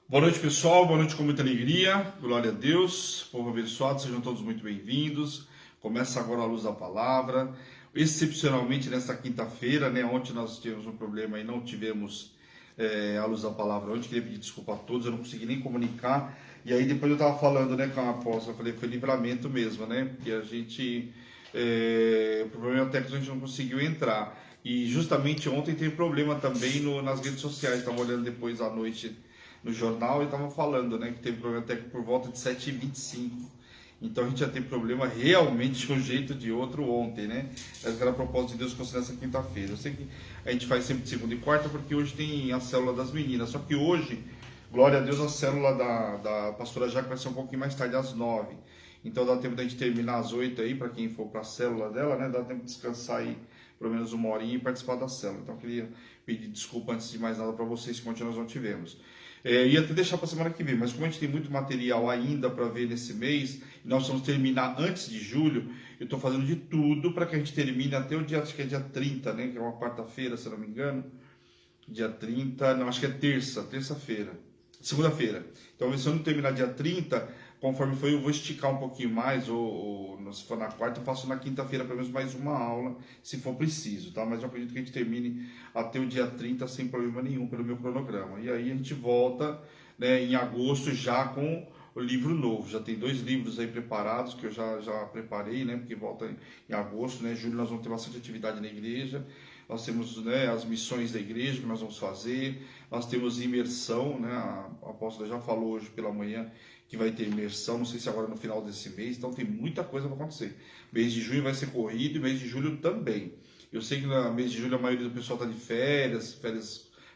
Boa noite, pessoal. Boa noite com muita alegria. Glória a Deus. Povo abençoado, sejam todos muito bem-vindos. Começa agora a luz da palavra. Excepcionalmente nesta quinta-feira, né? Ontem nós tivemos um problema e não tivemos a luz da palavra ontem. Queria pedir desculpa a todos, eu não consegui nem comunicar. E aí depois eu estava falando, né, com a apóstola, eu falei, foi livramento mesmo, né? Porque a gente, o problema técnico a gente não conseguiu entrar. E justamente ontem teve problema também nas redes sociais. Estava olhando depois à noite no jornal e estavam falando, né, que teve problema técnico por volta de 7h25. Então a gente já teve problema realmente de um jeito de outro ontem, né? Essa era a propósito de Deus que fosse nessa quinta-feira. Eu sei que a gente faz sempre de segunda e quarta porque hoje tem a célula das meninas. Só que hoje, glória a Deus, a célula da pastora Jaque vai ser um pouquinho mais tarde, às 9. Então dá tempo da gente terminar às 8 aí, para quem for para a célula dela, né? Dá tempo de descansar aí pelo menos uma horinha e participar da célula. Então eu queria pedir desculpa antes de mais nada para vocês que ontem nós não tivemos. Ia até deixar para a semana que vem, mas como a gente tem muito material ainda para ver nesse mês, e nós vamos terminar antes de julho, eu estou fazendo de tudo para que a gente termine até o dia, acho que é dia 30, né? Que é uma quarta-feira, se não me engano. Dia 30, não, acho que é terça-feira, segunda-feira. Então, se eu não terminar dia 30, conforme for, eu vou esticar um pouquinho mais, ou se for na quarta, eu faço na quinta-feira pelo menos mais uma aula, se for preciso, tá? Mas eu acredito que a gente termine até o dia 30 sem problema nenhum pelo meu cronograma. E aí a gente volta, né, em agosto já com o livro novo. Já tem 2 livros aí preparados que eu já preparei, né? Porque volta em agosto, né? Julho nós vamos ter bastante atividade na igreja. Nós temos, né, as missões da igreja que nós vamos fazer, nós temos imersão, né, a apóstola já falou hoje pela manhã que vai ter imersão, não sei se agora no final desse mês, então tem muita coisa para acontecer. Mês de junho vai ser corrido e mês de julho também. Eu sei que no mês de julho a maioria do pessoal está de férias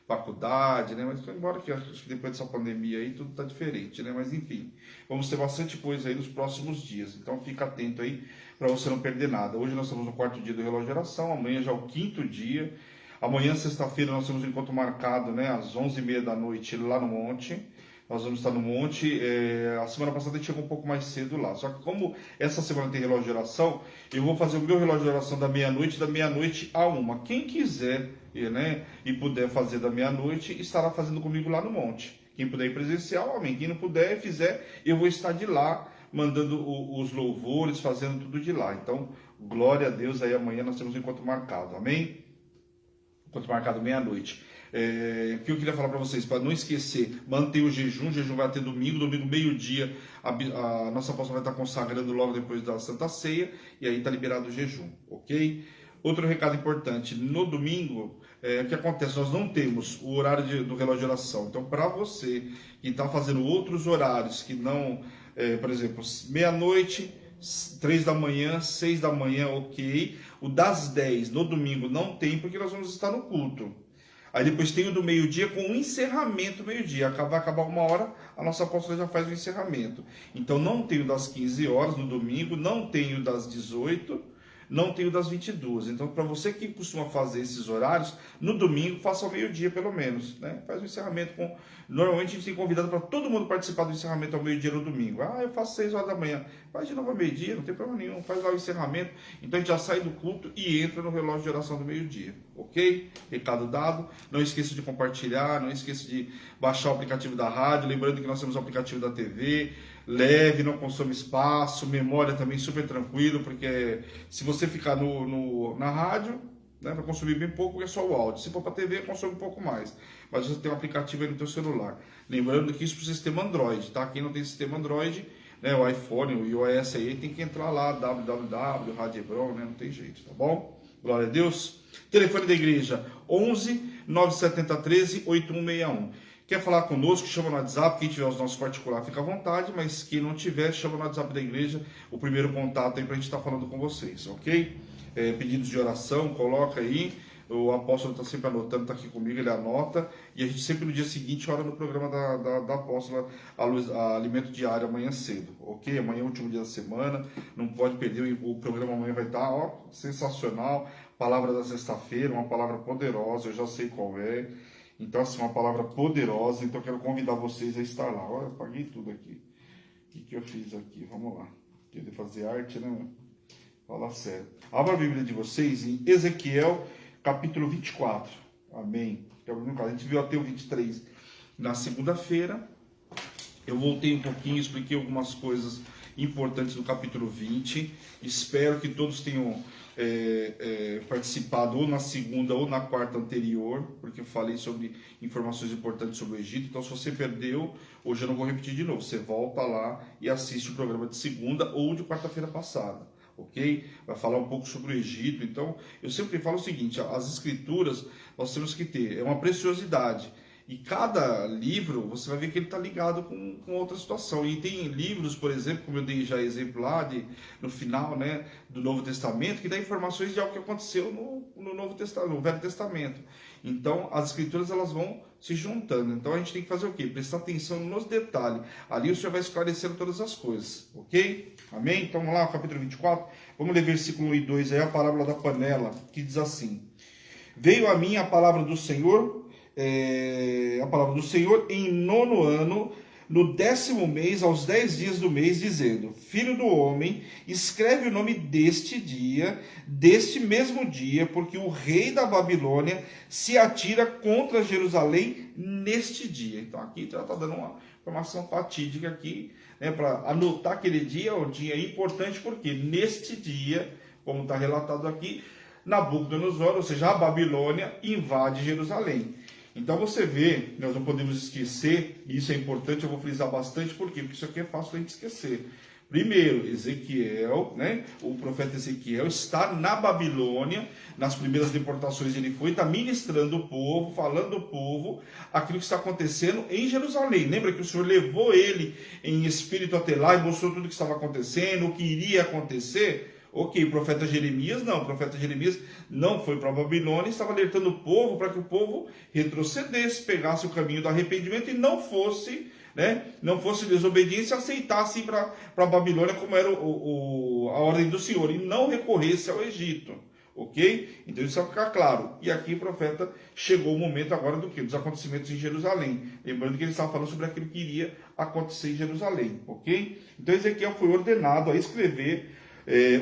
faculdade, né? Mas embora que acho que depois dessa pandemia aí tudo está diferente, né? Mas enfim, vamos ter bastante coisa aí nos próximos dias. Então fica atento aí para você não perder nada. Hoje nós estamos no 4º dia do relógio de oração, amanhã já é o 5º dia. Amanhã, sexta-feira, nós temos um encontro marcado, né? Às 11h30 da noite lá no Monte. Nós vamos estar no Monte. A semana passada a gente chegou um pouco mais cedo lá. Só que como essa semana tem relógio de oração, eu vou fazer o meu relógio de oração da meia-noite à 1. Quem quiser, né, e puder fazer da meia-noite, estará fazendo comigo lá no Monte. Quem puder ir presencial, amém. Quem não puder e fizer, eu vou estar de lá, mandando os louvores, fazendo tudo de lá. Então, glória a Deus, aí amanhã nós temos um encontro marcado, amém? Encontro marcado meia-noite. O que eu queria falar para vocês, para não esquecer, manter o jejum vai ter domingo meio-dia, a nossa apóstola vai estar consagrando logo depois da Santa Ceia, e aí está liberado o jejum, ok? Outro recado importante, no domingo, o que acontece? Nós não temos o horário do relógio de oração, então para você que está fazendo outros horários, que não, por exemplo, meia-noite, 3 da manhã, 6 da manhã, ok. O das 10 no domingo não tem, porque nós vamos estar no culto. Aí depois tem o do meio-dia com o encerramento meio-dia. Vai acabar 1h, a nossa apóstola já faz o encerramento. Então não tem o das 15 horas no domingo, não tem o das 18, não tem o das 22. Então, para você que costuma fazer esses horários, no domingo faça ao meio-dia pelo menos, né? Faz o encerramento com... Normalmente a gente tem convidado para todo mundo participar do encerramento ao meio-dia no domingo. Eu faço 6 horas da manhã. Faz de novo ao meio-dia, não tem problema nenhum. Faz lá o encerramento. Então a gente já sai do culto e entra no relógio de oração do meio-dia. Ok? Recado dado. Não esqueça de compartilhar, não esqueça de baixar o aplicativo da rádio. Lembrando que nós temos o aplicativo da TV. Leve, não consome espaço, memória também super tranquilo, porque se você ficar na rádio, né, vai consumir bem pouco, porque é só o áudio. Se for para a TV, consome um pouco mais. Mas você tem um aplicativo aí no seu celular. Lembrando que isso para o sistema Android, tá? Quem não tem sistema Android, né, o iPhone, o iOS aí, tem que entrar lá, www, Rádio Hebron, né, não tem jeito, tá bom? Glória a Deus. Telefone da igreja, 11 970 13 8161. Quer falar conosco, chama no WhatsApp. Quem tiver os nossos particulares, fica à vontade, mas quem não tiver, chama no WhatsApp da igreja, o primeiro contato aí para a gente estar falando com vocês, ok? Pedidos de oração, coloca aí. O apóstolo está sempre anotando, está aqui comigo, ele anota. E a gente sempre no dia seguinte ora no programa da apóstola, a Alimento Diário, amanhã cedo, ok? Amanhã é o último dia da semana, não pode perder, o programa amanhã vai estar, sensacional. Palavra da sexta-feira, uma palavra poderosa, eu já sei qual é. Então, assim, uma palavra poderosa. Então, eu quero convidar vocês a estar lá. Olha, eu apaguei tudo aqui. O que eu fiz aqui? Vamos lá. Querer fazer arte, né? Fala sério. Abra a Bíblia de vocês em Ezequiel, capítulo 24. Amém. A gente viu até o 23 na segunda-feira. Eu voltei um pouquinho, expliquei algumas coisas importantes do capítulo 20. Espero que todos tenham participado ou na segunda ou na quarta anterior, porque eu falei sobre informações importantes sobre o Egito. Então, se você perdeu, hoje eu não vou repetir de novo. Você volta lá e assiste o programa de segunda ou de quarta-feira passada. Ok? Vai falar um pouco sobre o Egito. Então, eu sempre falo o seguinte: as escrituras nós temos que ter, é uma preciosidade. E cada livro, você vai ver que ele está ligado com outra situação. E tem livros, por exemplo, como eu dei já exemplo lá, no final, né, do Novo Testamento, que dá informações de algo que aconteceu no Novo Testamento, no Velho Testamento. Então, as escrituras elas vão se juntando. Então, a gente tem que fazer o quê? Prestar atenção nos detalhes. Ali o Senhor vai esclarecendo todas as coisas. Ok? Amém? Então, vamos lá, capítulo 24. Vamos ler versículo 1 e 2, aí a parábola da panela, que diz assim: Veio a mim a palavra do Senhor, em 9º ano, no 10º mês, aos 10 dias do mês, dizendo: Filho do homem, escreve o nome deste dia, deste mesmo dia, porque o rei da Babilônia se atira contra Jerusalém neste dia. Então aqui já está dando uma informação fatídica aqui, né, para anotar aquele dia, um dia importante, porque neste dia, como está relatado aqui, Nabucodonosor, ou seja, a Babilônia, invade Jerusalém. Então você vê, nós não podemos esquecer, e isso é importante, eu vou frisar bastante, por quê? Porque isso aqui é fácil a gente esquecer. Primeiro, Ezequiel, né, o profeta Ezequiel está na Babilônia, nas primeiras deportações ele foi, está ministrando o povo, falando ao povo aquilo que está acontecendo em Jerusalém. Lembra que o Senhor levou ele em espírito até lá e mostrou tudo o que estava acontecendo, o que iria acontecer? Ok, o profeta Jeremias não, o profeta Jeremias não foi para a Babilônia, estava alertando o povo para que o povo retrocedesse, pegasse o caminho do arrependimento e não fosse desobediência, aceitasse ir para a Babilônia como era a ordem do Senhor, e não recorresse ao Egito. Ok? Então isso vai ficar claro. E aqui o profeta chegou o momento agora do quê? Dos acontecimentos em Jerusalém. Lembrando que ele estava falando sobre aquilo que iria acontecer em Jerusalém. Ok? Então Ezequiel foi ordenado a escrever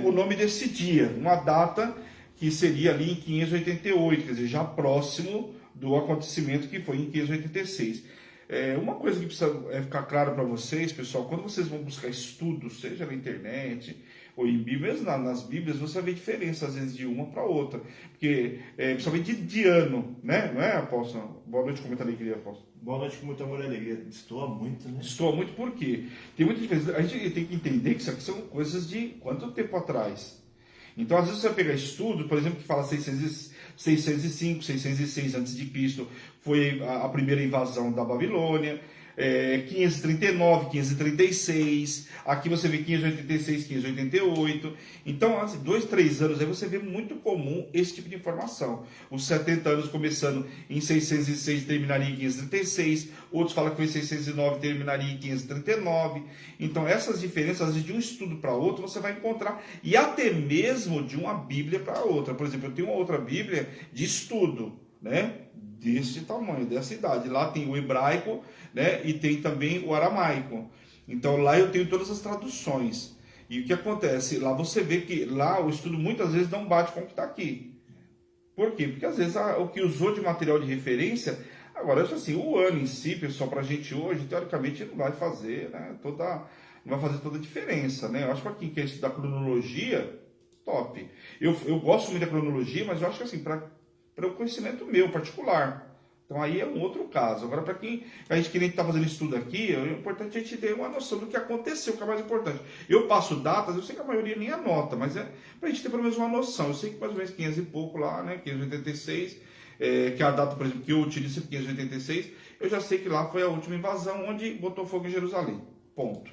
o nome desse dia, uma data que seria ali em 588, quer dizer, já próximo do acontecimento que foi em 586. Uma coisa que precisa ficar claro para vocês, pessoal, quando vocês vão buscar estudos, seja na internet ou em Bíblia, mesmo nas Bíblias, você vai ver diferença às vezes de uma para outra, porque principalmente de ano, né? Não é, apóstolo? Boa noite, com muita alegria, apóstolo. Boa noite, com muito amor e alegria. Destoa muito, né? Destoa muito por quê? Tem muita diferença. A gente tem que entender que isso aqui são coisas de quanto tempo atrás. Então, às vezes você vai pegar estudo, por exemplo, que fala 605, 606 a.C., foi a primeira invasão da Babilônia, 539, 536, aqui você vê 586, 588, então, assim, 2, 3 anos aí você vê muito comum esse tipo de informação. Os 70 anos começando em 606 terminaria em 536, outros falam que foi 609 terminaria em 539, então essas diferenças, às vezes de um estudo para outro, você vai encontrar, e até mesmo de uma Bíblia para outra. Por exemplo, eu tenho uma outra Bíblia de estudo, né? Desse tamanho, dessa idade. Lá tem o hebraico, né? E tem também o aramaico. Então lá eu tenho todas as traduções. E o que acontece? Lá você vê que lá o estudo muitas vezes não bate com o que está aqui. Por quê? Porque às vezes o que usou de material de referência, agora assim, o ano em si, pessoal, para a gente hoje, teoricamente não vai fazer, né, não vai fazer toda a diferença, né? Eu acho que para quem quer estudar cronologia, top. Eu gosto muito da cronologia, mas eu acho que assim, para o conhecimento meu particular. Então aí é um outro caso. Agora, para quem a gente que nem está fazendo estudo aqui, é importante a gente ter uma noção do que aconteceu, que é mais importante. Eu passo datas, eu sei que a maioria nem anota, mas é para a gente ter pelo menos uma noção. Eu sei que mais ou menos 500 e pouco lá, né, 586, que é a data, por exemplo, que eu utilizo, 586, eu já sei que lá foi a última invasão onde botou fogo em Jerusalém. Ponto.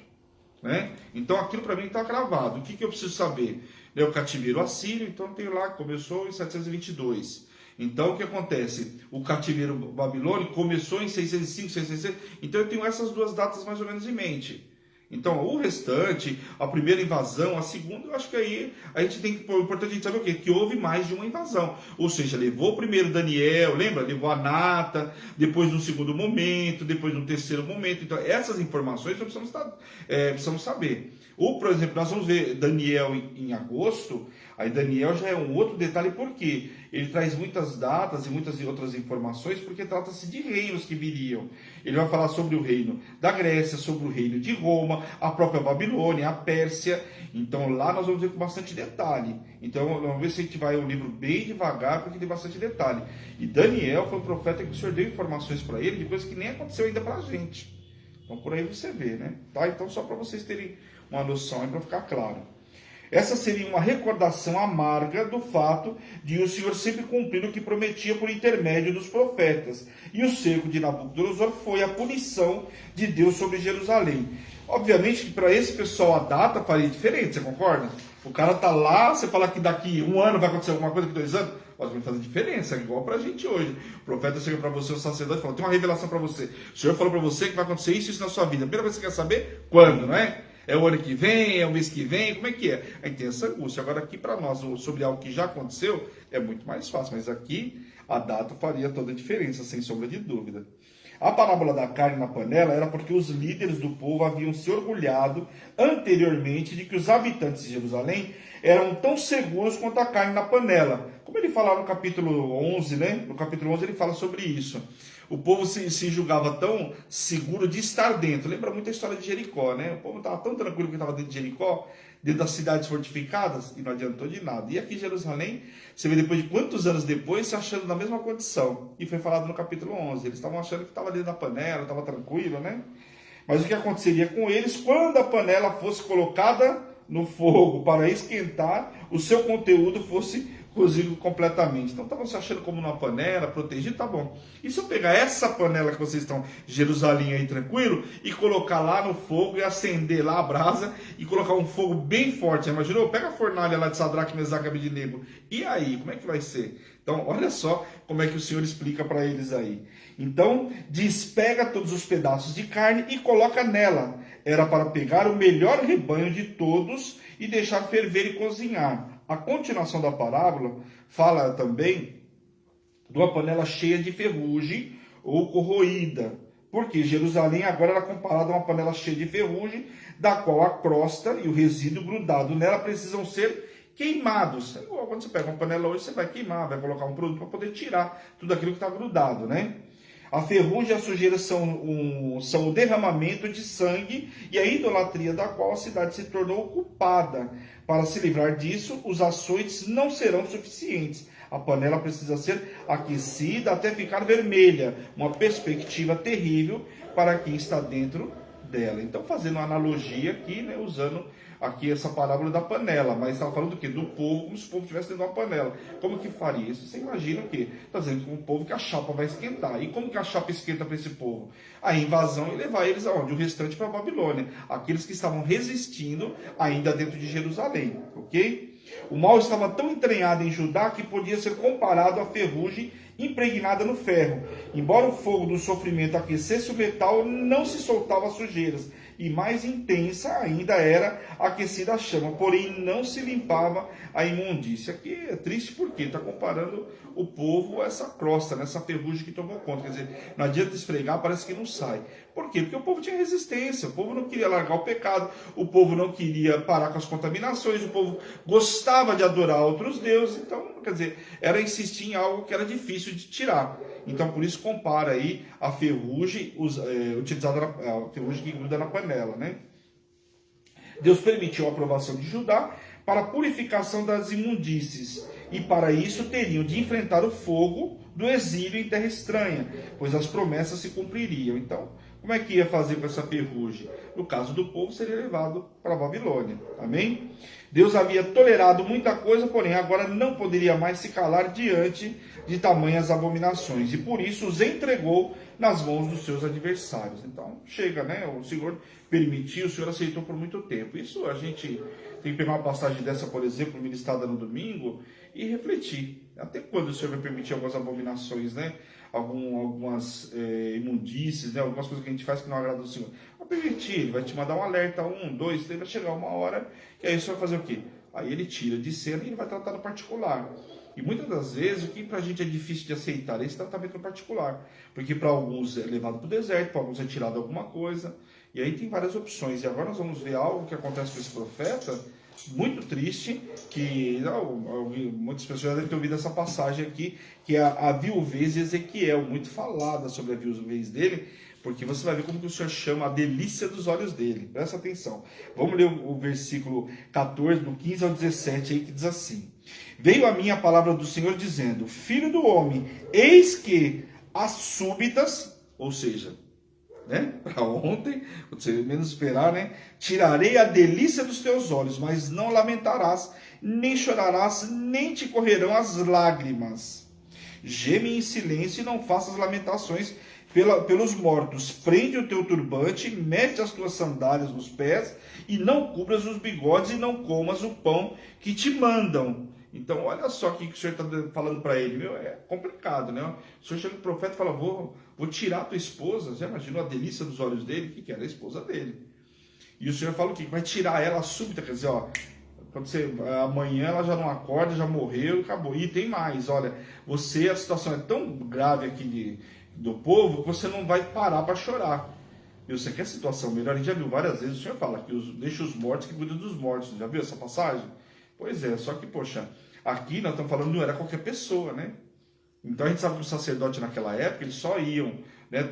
Né? Então aquilo para mim está gravado. O que eu preciso saber? O cativeiro assírio, então tem lá, começou em 722. Então o que acontece? O cativeiro babilônico começou em 605, 606. Então eu tenho essas duas datas mais ou menos em mente. Então o restante, a primeira invasão, a segunda, eu acho que aí a gente tem que, o importante a gente saber o quê? Que houve mais de uma invasão. Ou seja, levou primeiro Daniel, lembra? Levou a Nata, depois no segundo momento, depois no terceiro momento. Então essas informações nós precisamos saber. Por exemplo, nós vamos ver Daniel em agosto, Aí Daniel já é um outro detalhe, porque ele traz muitas datas e muitas outras informações, porque trata-se de reinos que viriam. Ele vai falar sobre o reino da Grécia, sobre o reino de Roma, a própria Babilônia, a Pérsia. Então lá nós vamos ver com bastante detalhe. Então vamos ver se a gente vai um livro bem devagar, porque tem bastante detalhe. E Daniel foi um profeta que o Senhor deu informações para ele de coisas que nem aconteceu ainda para a gente. Então por aí você vê, né? Tá? Então só para vocês terem uma noção aí, para ficar claro. Essa seria uma recordação amarga do fato de o Senhor sempre cumprir o que prometia por intermédio dos profetas. E o cerco de Nabucodonosor foi a punição de Deus sobre Jerusalém. Obviamente que para esse pessoal a data faria diferente, você concorda? O cara está lá, você fala que daqui 1 ano vai acontecer alguma coisa, daqui 2 anos, pode fazer diferença, igual para a gente hoje. O profeta chega para você, o sacerdote, e fala, tem uma revelação para você. O Senhor falou para você que vai acontecer isso e isso na sua vida. A primeira vez que você quer saber, quando, não é? É o ano que vem, é o mês que vem, como é que é? Aí tem essa angústia. Agora aqui para nós, sobre algo que já aconteceu, é muito mais fácil. Mas aqui a data faria toda a diferença, sem sombra de dúvida. A parábola da carne na panela era porque os líderes do povo haviam se orgulhado anteriormente de que os habitantes de Jerusalém eram tão seguros quanto a carne na panela. Como ele fala no capítulo 11, né? No capítulo 11 ele fala sobre isso. O povo se julgava tão seguro de estar dentro. Lembra muito a história de Jericó, né? O povo estava tão tranquilo que estava dentro de Jericó, dentro das cidades fortificadas, e não adiantou de nada. E aqui em Jerusalém, você vê depois de quantos anos depois, se achando na mesma condição. E foi falado no capítulo 11. Eles estavam achando que estava dentro da panela, estava tranquilo, né? Mas o que aconteceria com eles quando a panela fosse colocada no fogo para esquentar, o seu conteúdo fosse cozido completamente. Então estavam se achando como numa panela, protegido, tá bom. E se eu pegar essa panela que vocês estão, Jerusalém aí tranquilo, e colocar lá no fogo e acender lá a brasa e colocar um fogo bem forte, imaginou? Pega a fornalha lá de Sadraque, Mesaque e Abednego. E aí, como é que vai ser? Então, olha só como é que o Senhor explica para eles aí. Então, despega todos os pedaços de carne e coloca nela. Era para pegar o melhor rebanho de todos e deixar ferver e cozinhar. A continuação da parábola fala também de uma panela cheia de ferrugem ou corroída. Porque Jerusalém agora era comparada a uma panela cheia de ferrugem, da qual a crosta e o resíduo grudado nela precisam ser queimados. É igual quando você pega uma panela hoje, você vai queimar, vai colocar um produto para poder tirar tudo aquilo que está grudado, né? A ferrugem e a sujeira são o derramamento de sangue e a idolatria da qual a cidade se tornou culpada. Para se livrar disso, os açoites não serão suficientes. A panela precisa ser aquecida até ficar vermelha, uma perspectiva terrível para quem está dentro dela. Então, fazendo uma analogia aqui, né, usando aqui essa parábola da panela, mas estava falando do quê? Do povo, como se o povo estivesse dentro de uma panela. Como que faria isso? Você imagina o quê? Está dizendo com o povo que a chapa vai esquentar. E como que a chapa esquenta para esse povo? A invasão e levar eles aonde? O restante para a Babilônia. Aqueles que estavam resistindo ainda dentro de Jerusalém, ok? O mal estava tão entranhado em Judá que podia ser comparado à ferrugem impregnada no ferro. Embora o fogo do sofrimento aquecesse o metal, não se soltava sujeiras, e mais intensa ainda era aquecida a chama, porém não se limpava a imundícia. Aqui é triste porque está comparando o povo a essa crosta, nessa ferrugem que tomou conta. Quer dizer, não adianta esfregar, parece que não sai. Por quê? Porque o povo tinha resistência, o povo não queria largar o pecado, o povo não queria parar com as contaminações, o povo gostava de adorar outros deuses, então, quer dizer, era insistir em algo que era difícil de tirar. Então, por isso, compara aí a ferrugem utilizada, a ferrugem que gruda na panela, né? Deus permitiu a aprovação de Judá para a purificação das imundícies, e para isso teriam de enfrentar o fogo do exílio em terra estranha, pois as promessas se cumpririam. Então, como é que ia fazer com essa ferrugem? No caso do povo, seria levado para a Babilônia. Amém? Deus havia tolerado muita coisa, porém agora não poderia mais se calar diante de tamanhas abominações, e por isso os entregou nas mãos dos seus adversários. Então, chega, né? O Senhor permitiu, o Senhor aceitou por muito tempo. Isso a gente tem que pegar uma passagem dessa, por exemplo, ministrada no domingo, e refletir. Até quando o Senhor vai permitir algumas abominações, né? Algumas imundícies, né? Algumas coisas que a gente faz que não agrada ao Senhor. Vai permitir, ele vai te mandar um alerta, 1, 2, 3, vai chegar uma hora, que aí o Senhor vai fazer o quê? Aí ele tira de cena e ele vai tratar no particular. E muitas das vezes, o que para a gente é difícil de aceitar é esse tratamento no particular. Porque para alguns é levado para o deserto, para alguns é tirado alguma coisa. E aí tem várias opções. E agora nós vamos ver algo que acontece com esse profeta, muito triste, que muitas pessoas já devem ter ouvido essa passagem aqui, que é a viuvez de Ezequiel, muito falada sobre a viuvez dele, porque você vai ver como que o Senhor chama a delícia dos olhos dele. Presta atenção. Vamos ler o versículo 14, do 15 ao 17, aí, que diz assim: Veio a mim a palavra do Senhor dizendo: Filho do homem, eis que as súbitas, ou seja, para ontem, você menos esperar, tirarei a delícia dos teus olhos, mas não lamentarás, nem chorarás, nem te correrão as lágrimas. Geme em silêncio e não faças lamentações pelos mortos. Prende o teu turbante, mete as tuas sandálias nos pés, e não cubras os bigodes, e não comas o pão que te mandam. Então, olha só o que o Senhor está falando para ele. É complicado, né? O Senhor chega no profeta e fala: vou tirar a tua esposa. Já imaginou a delícia dos olhos dele? Que era a esposa dele. E o Senhor fala o quê? Vai tirar ela súbita. Quer dizer, quando amanhã ela já não acorda, já morreu, acabou. E tem mais, olha, a situação é tão grave aqui do povo, que você não vai parar para chorar. E você quer situação melhor? A gente já viu várias vezes, o Senhor fala que deixa os mortos que cuidam dos mortos. Já viu essa passagem? Pois é, só que, poxa, aqui nós estamos falando, não era qualquer pessoa, né? Então a gente sabe que o sacerdote naquela época, eles só iam,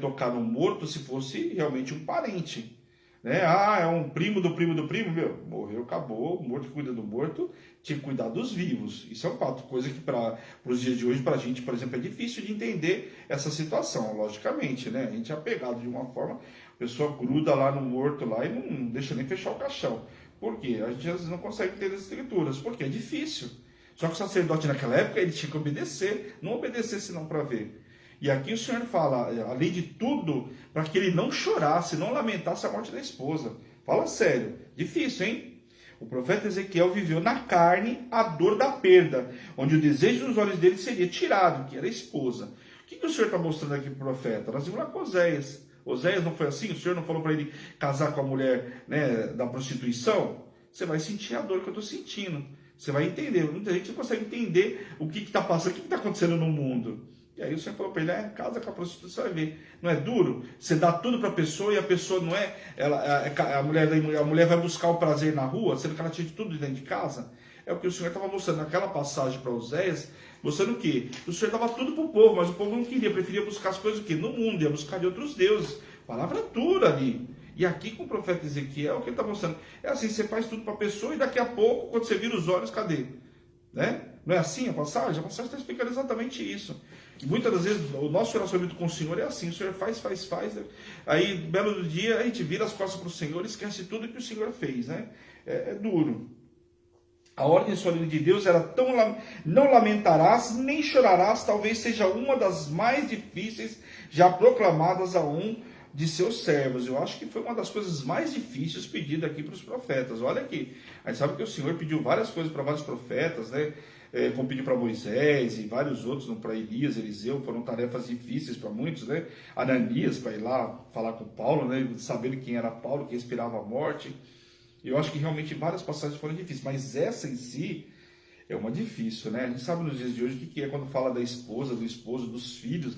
tocar no morto se fosse realmente um parente. É um primo do primo do primo, morreu, acabou, o morto que cuida do morto, tinha que cuidar dos vivos. Isso é um fato, coisa que para os dias de hoje, para a gente, por exemplo, é difícil de entender essa situação, logicamente, A gente é apegado de uma forma, a pessoa gruda lá no morto lá e não deixa nem fechar o caixão. Por quê? A gente às vezes não consegue entender as escrituras, porque é difícil. Só que o sacerdote naquela época, ele tinha que obedecer, não obedecer senão para ver. E aqui o Senhor fala, além de tudo, para que ele não chorasse, não lamentasse a morte da esposa. Fala sério, difícil, hein? O profeta Ezequiel viveu na carne a dor da perda, onde o desejo dos olhos dele seria tirado, que era a esposa. O que o Senhor está mostrando aqui para o profeta? Nós vimos lá com Oséias. Oséias não foi assim? O Senhor não falou para ele casar com a mulher da prostituição? Você vai sentir a dor que eu estou sentindo. Você vai entender. Muita gente não consegue entender o que está passando, o que está acontecendo no mundo. E aí o Senhor falou para ele: casa com a prostituição, vai ver. Não é duro? Você dá tudo para a pessoa e a pessoa não é... a mulher vai buscar o prazer na rua, sendo que ela tinha tudo dentro de casa. É o que o Senhor estava mostrando naquela passagem para Oséias, mostrando o quê? O Senhor dava tudo para o povo, mas o povo não queria, preferia buscar as coisas no mundo, ia buscar de outros deuses. Palavra dura ali. E aqui com o profeta Ezequiel, o que ele está mostrando? É assim, você faz tudo para a pessoa e daqui a pouco, quando você vira os olhos, cadê? Não é assim a passagem? A passagem está explicando exatamente isso. E muitas das vezes o nosso relacionamento com o Senhor é assim: o Senhor faz. Aí, belo do dia, a gente vira as costas para o Senhor e esquece tudo que o Senhor fez, É duro. A ordem solene de Deus era não lamentarás, nem chorarás, talvez seja uma das mais difíceis já proclamadas a um de seus servos. Eu acho que foi uma das coisas mais difíceis pedidas aqui para os profetas. Olha aqui, a gente sabe que o Senhor pediu várias coisas para vários profetas, como pediu para Moisés e vários outros, para Elias, Eliseu, foram tarefas difíceis para muitos, Ananias, para ir lá falar com Paulo, sabendo quem era Paulo, que inspirava a morte. Eu acho que realmente várias passagens foram difíceis, mas essa em si é uma difícil, A gente sabe nos dias de hoje o que é quando fala da esposa, do esposo, dos filhos,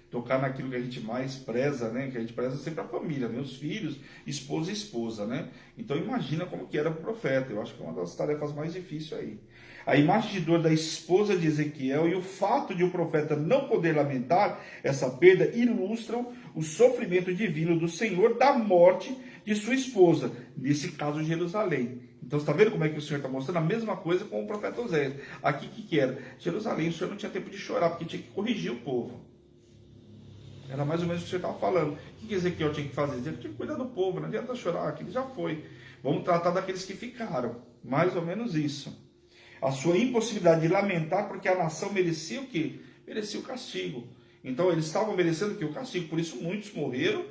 Tocar naquilo que a gente mais preza, Que a gente preza sempre a família, os filhos, esposa e esposa, Então imagina como que era o profeta. Eu acho que é uma das tarefas mais difíceis aí. A imagem de dor da esposa de Ezequiel e o fato de o profeta não poder lamentar essa perda ilustram o sofrimento divino do Senhor da morte de sua esposa, nesse caso Jerusalém. Então, você está vendo como é que o Senhor está mostrando a mesma coisa com o profeta Oséias? Aqui, o que era? Jerusalém, o Senhor não tinha tempo de chorar, porque tinha que corrigir o povo. Era mais ou menos o que o Senhor estava falando. O que Ezequiel tinha que fazer? Ele tinha que cuidar do povo, não adianta chorar, aquele já foi. Vamos tratar daqueles que ficaram. Mais ou menos isso. A sua impossibilidade de lamentar, porque a nação merecia o quê? Merecia o castigo. Então, eles estavam merecendo o quê? O castigo. Por isso, muitos morreram,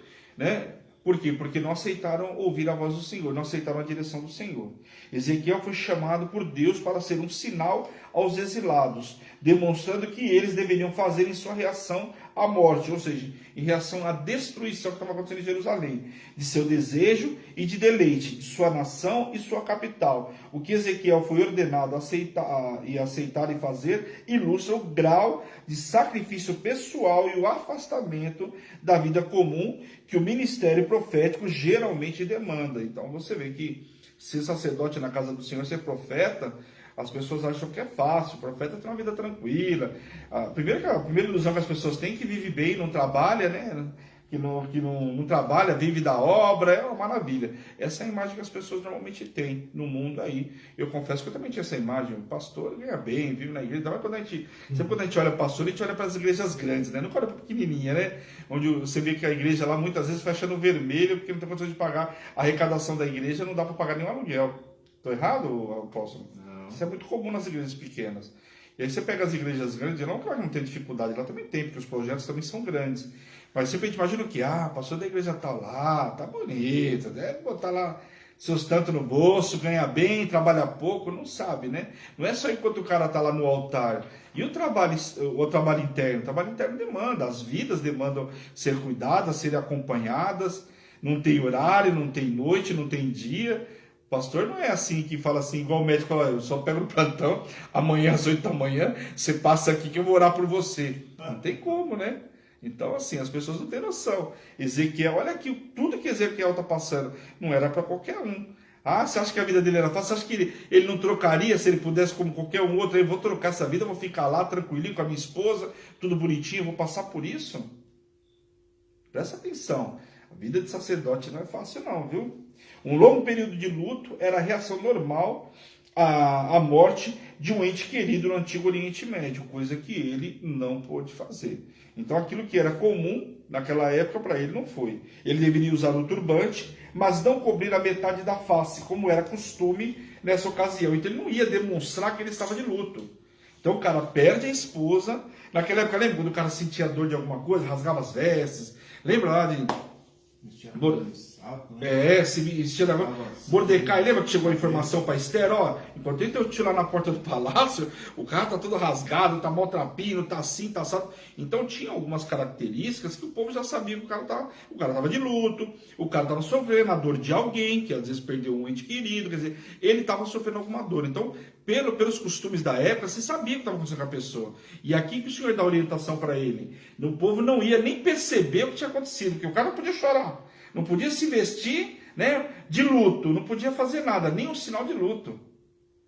Por quê? Porque não aceitaram ouvir a voz do Senhor, não aceitaram a direção do Senhor. Ezequiel foi chamado por Deus para ser um sinal aos exilados, demonstrando que eles deveriam fazer em sua reação à morte, ou seja, em reação à destruição que estava acontecendo em Jerusalém, de seu desejo e de deleite, de sua nação e sua capital. O que Ezequiel foi ordenado a aceitar e fazer ilustra o grau de sacrifício pessoal e o afastamento da vida comum que o ministério profético geralmente demanda. Então você vê que ser sacerdote na casa do Senhor, ser profeta, as pessoas acham que é fácil. O profeta tem uma vida tranquila. A primeira ilusão que as pessoas têm é que vive bem, não trabalha, né? Que não trabalha, vive da obra, é uma maravilha. Essa é a imagem que as pessoas normalmente têm no mundo aí. Eu confesso que eu também tinha essa imagem. O pastor ganha bem, vive na igreja. Então, sempre quando a gente olha o pastor, a gente olha para as igrejas grandes, né? Não olha para a pequenininha, né? Onde você vê que a igreja lá muitas vezes fecha no vermelho, porque não tem condição de pagar a arrecadação da igreja, não dá para pagar nenhum aluguel. Estou errado, apóstolo? Não. Isso é muito comum nas igrejas pequenas. E aí você pega as igrejas grandes, não que ela não tem dificuldade, ela também tem, porque os projetos também são grandes. Mas sempre a gente imagina que, pastor da igreja tá lá, tá bonito, deve botar lá seus tantos no bolso, ganha bem, trabalha pouco, não sabe, né? Não é só enquanto o cara tá lá no altar. E o trabalho interno? O trabalho interno demanda, as vidas demandam ser cuidadas, serem acompanhadas, não tem horário, não tem noite, não tem dia. O pastor não é assim que fala assim, igual o médico fala, eu só pego no plantão, amanhã às 8 da manhã, você passa aqui que eu vou orar por você. Não tem como, né? Então, assim, as pessoas não têm noção. Ezequiel, olha aqui, tudo que Ezequiel está passando, não era para qualquer um. Você acha que a vida dele era fácil? Você acha que ele não trocaria se ele pudesse como qualquer um outro? Eu vou trocar essa vida, vou ficar lá tranquilinho com a minha esposa, tudo bonitinho, vou passar por isso? Presta atenção, a vida de sacerdote não é fácil não, viu? Um longo período de luto era a reação normal à morte de um ente querido no Antigo Oriente Médio, coisa que ele não pôde fazer. Então aquilo que era comum naquela época para ele não foi. Ele deveria usar o turbante, mas não cobrir a metade da face, como era costume nessa ocasião. Então ele não ia demonstrar que ele estava de luto. Então o cara perde a esposa. Naquela época, lembra quando o cara sentia dor de alguma coisa, rasgava as vestes? Lembra lá de... se vestia da Mordecai, lembra que chegou a informação para Esther? Enquanto ele teu tio lá na porta do palácio, o cara tá todo rasgado, tá maltrapino, tá assim, tá assado. Então tinha algumas características que o povo já sabia que o cara tava de luto, o cara tava sofrendo a dor de alguém, que às vezes perdeu um ente querido, quer dizer, ele tava sofrendo alguma dor. Então, pelos costumes da época, se sabia o que estava acontecendo com a pessoa. E aqui que o Senhor dá orientação para ele. O povo não ia nem perceber o que tinha acontecido, porque o cara não podia chorar. Não podia se vestir, né, de luto, não podia fazer nada, nem um sinal de luto.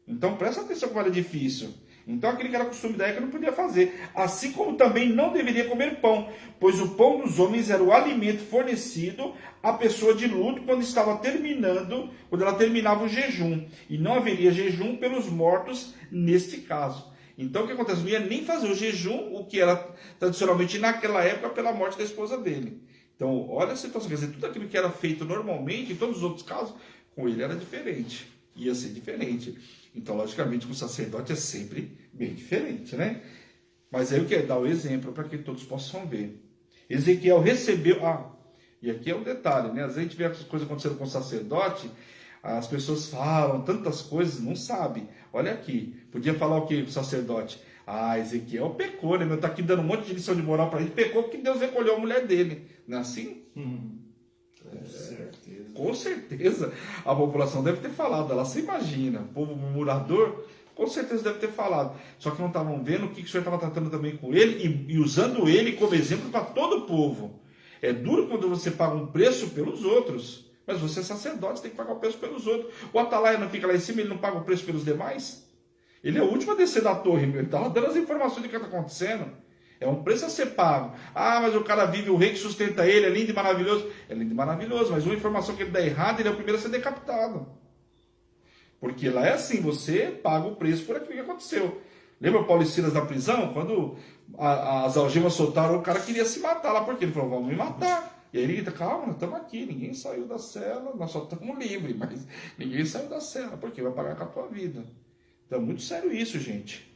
Então presta atenção como era difícil. Então aquele que era costume da época não podia fazer. Assim como também não deveria comer pão, pois o pão dos homens era o alimento fornecido à pessoa de luto quando ela terminava o jejum. E não haveria jejum pelos mortos neste caso. Então o que acontece? Não ia nem fazer o jejum, o que era tradicionalmente naquela época pela morte da esposa dele. Então, olha a situação, quer dizer, tudo aquilo que era feito normalmente, em todos os outros casos, com ele era diferente, ia ser diferente. Então, logicamente, com o sacerdote é sempre bem diferente, né? Mas aí eu quero dar o exemplo para que todos possam ver. Ezequiel recebeu, e aqui é um detalhe, né? Às vezes a gente vê as coisas acontecendo com o sacerdote, as pessoas falam tantas coisas, não sabem. Olha aqui, podia falar o que o sacerdote? Ezequiel pecou, né? Está aqui dando um monte de lição de moral para ele. Pecou porque Deus recolheu a mulher dele. Não é assim? Com certeza. Com certeza. A população deve ter falado. Ela se imagina. O povo murmurador, com certeza deve ter falado. Só que não estavam vendo o que o Senhor estava tratando também com ele e usando ele como exemplo para todo o povo. É duro quando você paga um preço pelos outros. Mas você é sacerdote, você tem que pagar o preço pelos outros. O atalaia não fica lá em cima, ele não paga o preço pelos demais? Ele é o último a descer da torre, ele está dando as informações do que está acontecendo. É um preço a ser pago. Mas o cara vive, o rei que sustenta ele, é lindo e maravilhoso. É lindo e maravilhoso, mas uma informação que ele dá errada, ele é o primeiro a ser decapitado. Porque lá é assim, você paga o preço por aquilo que aconteceu. Lembra Paulo e Silas na prisão? Quando as algemas soltaram, o cara queria se matar lá, porque ele falou, vamos me matar. E aí ele grita, calma, nós estamos aqui, ninguém saiu da cela, nós só estamos livres, mas ninguém saiu da cela, porque vai pagar com a tua vida. Então é muito sério isso, gente.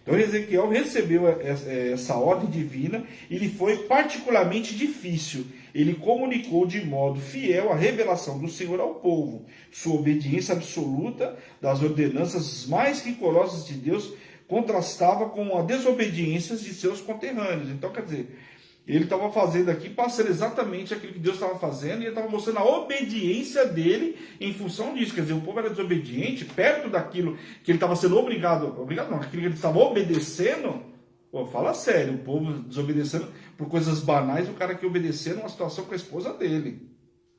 Então Ezequiel recebeu essa ordem divina e lhe foi particularmente difícil. Ele comunicou de modo fiel a revelação do Senhor ao povo. Sua obediência absoluta das ordenanças mais rigorosas de Deus contrastava com a desobediência de seus conterrâneos. Então, quer dizer, ele estava fazendo aqui, passando exatamente aquilo que Deus estava fazendo, e ele estava mostrando a obediência dele em função disso. Quer dizer, o povo era desobediente, perto daquilo que ele estava sendo obrigado não, aquilo que ele estava obedecendo. Fala sério, o povo desobedecendo por coisas banais, o cara que obedecendo uma situação com a esposa dele.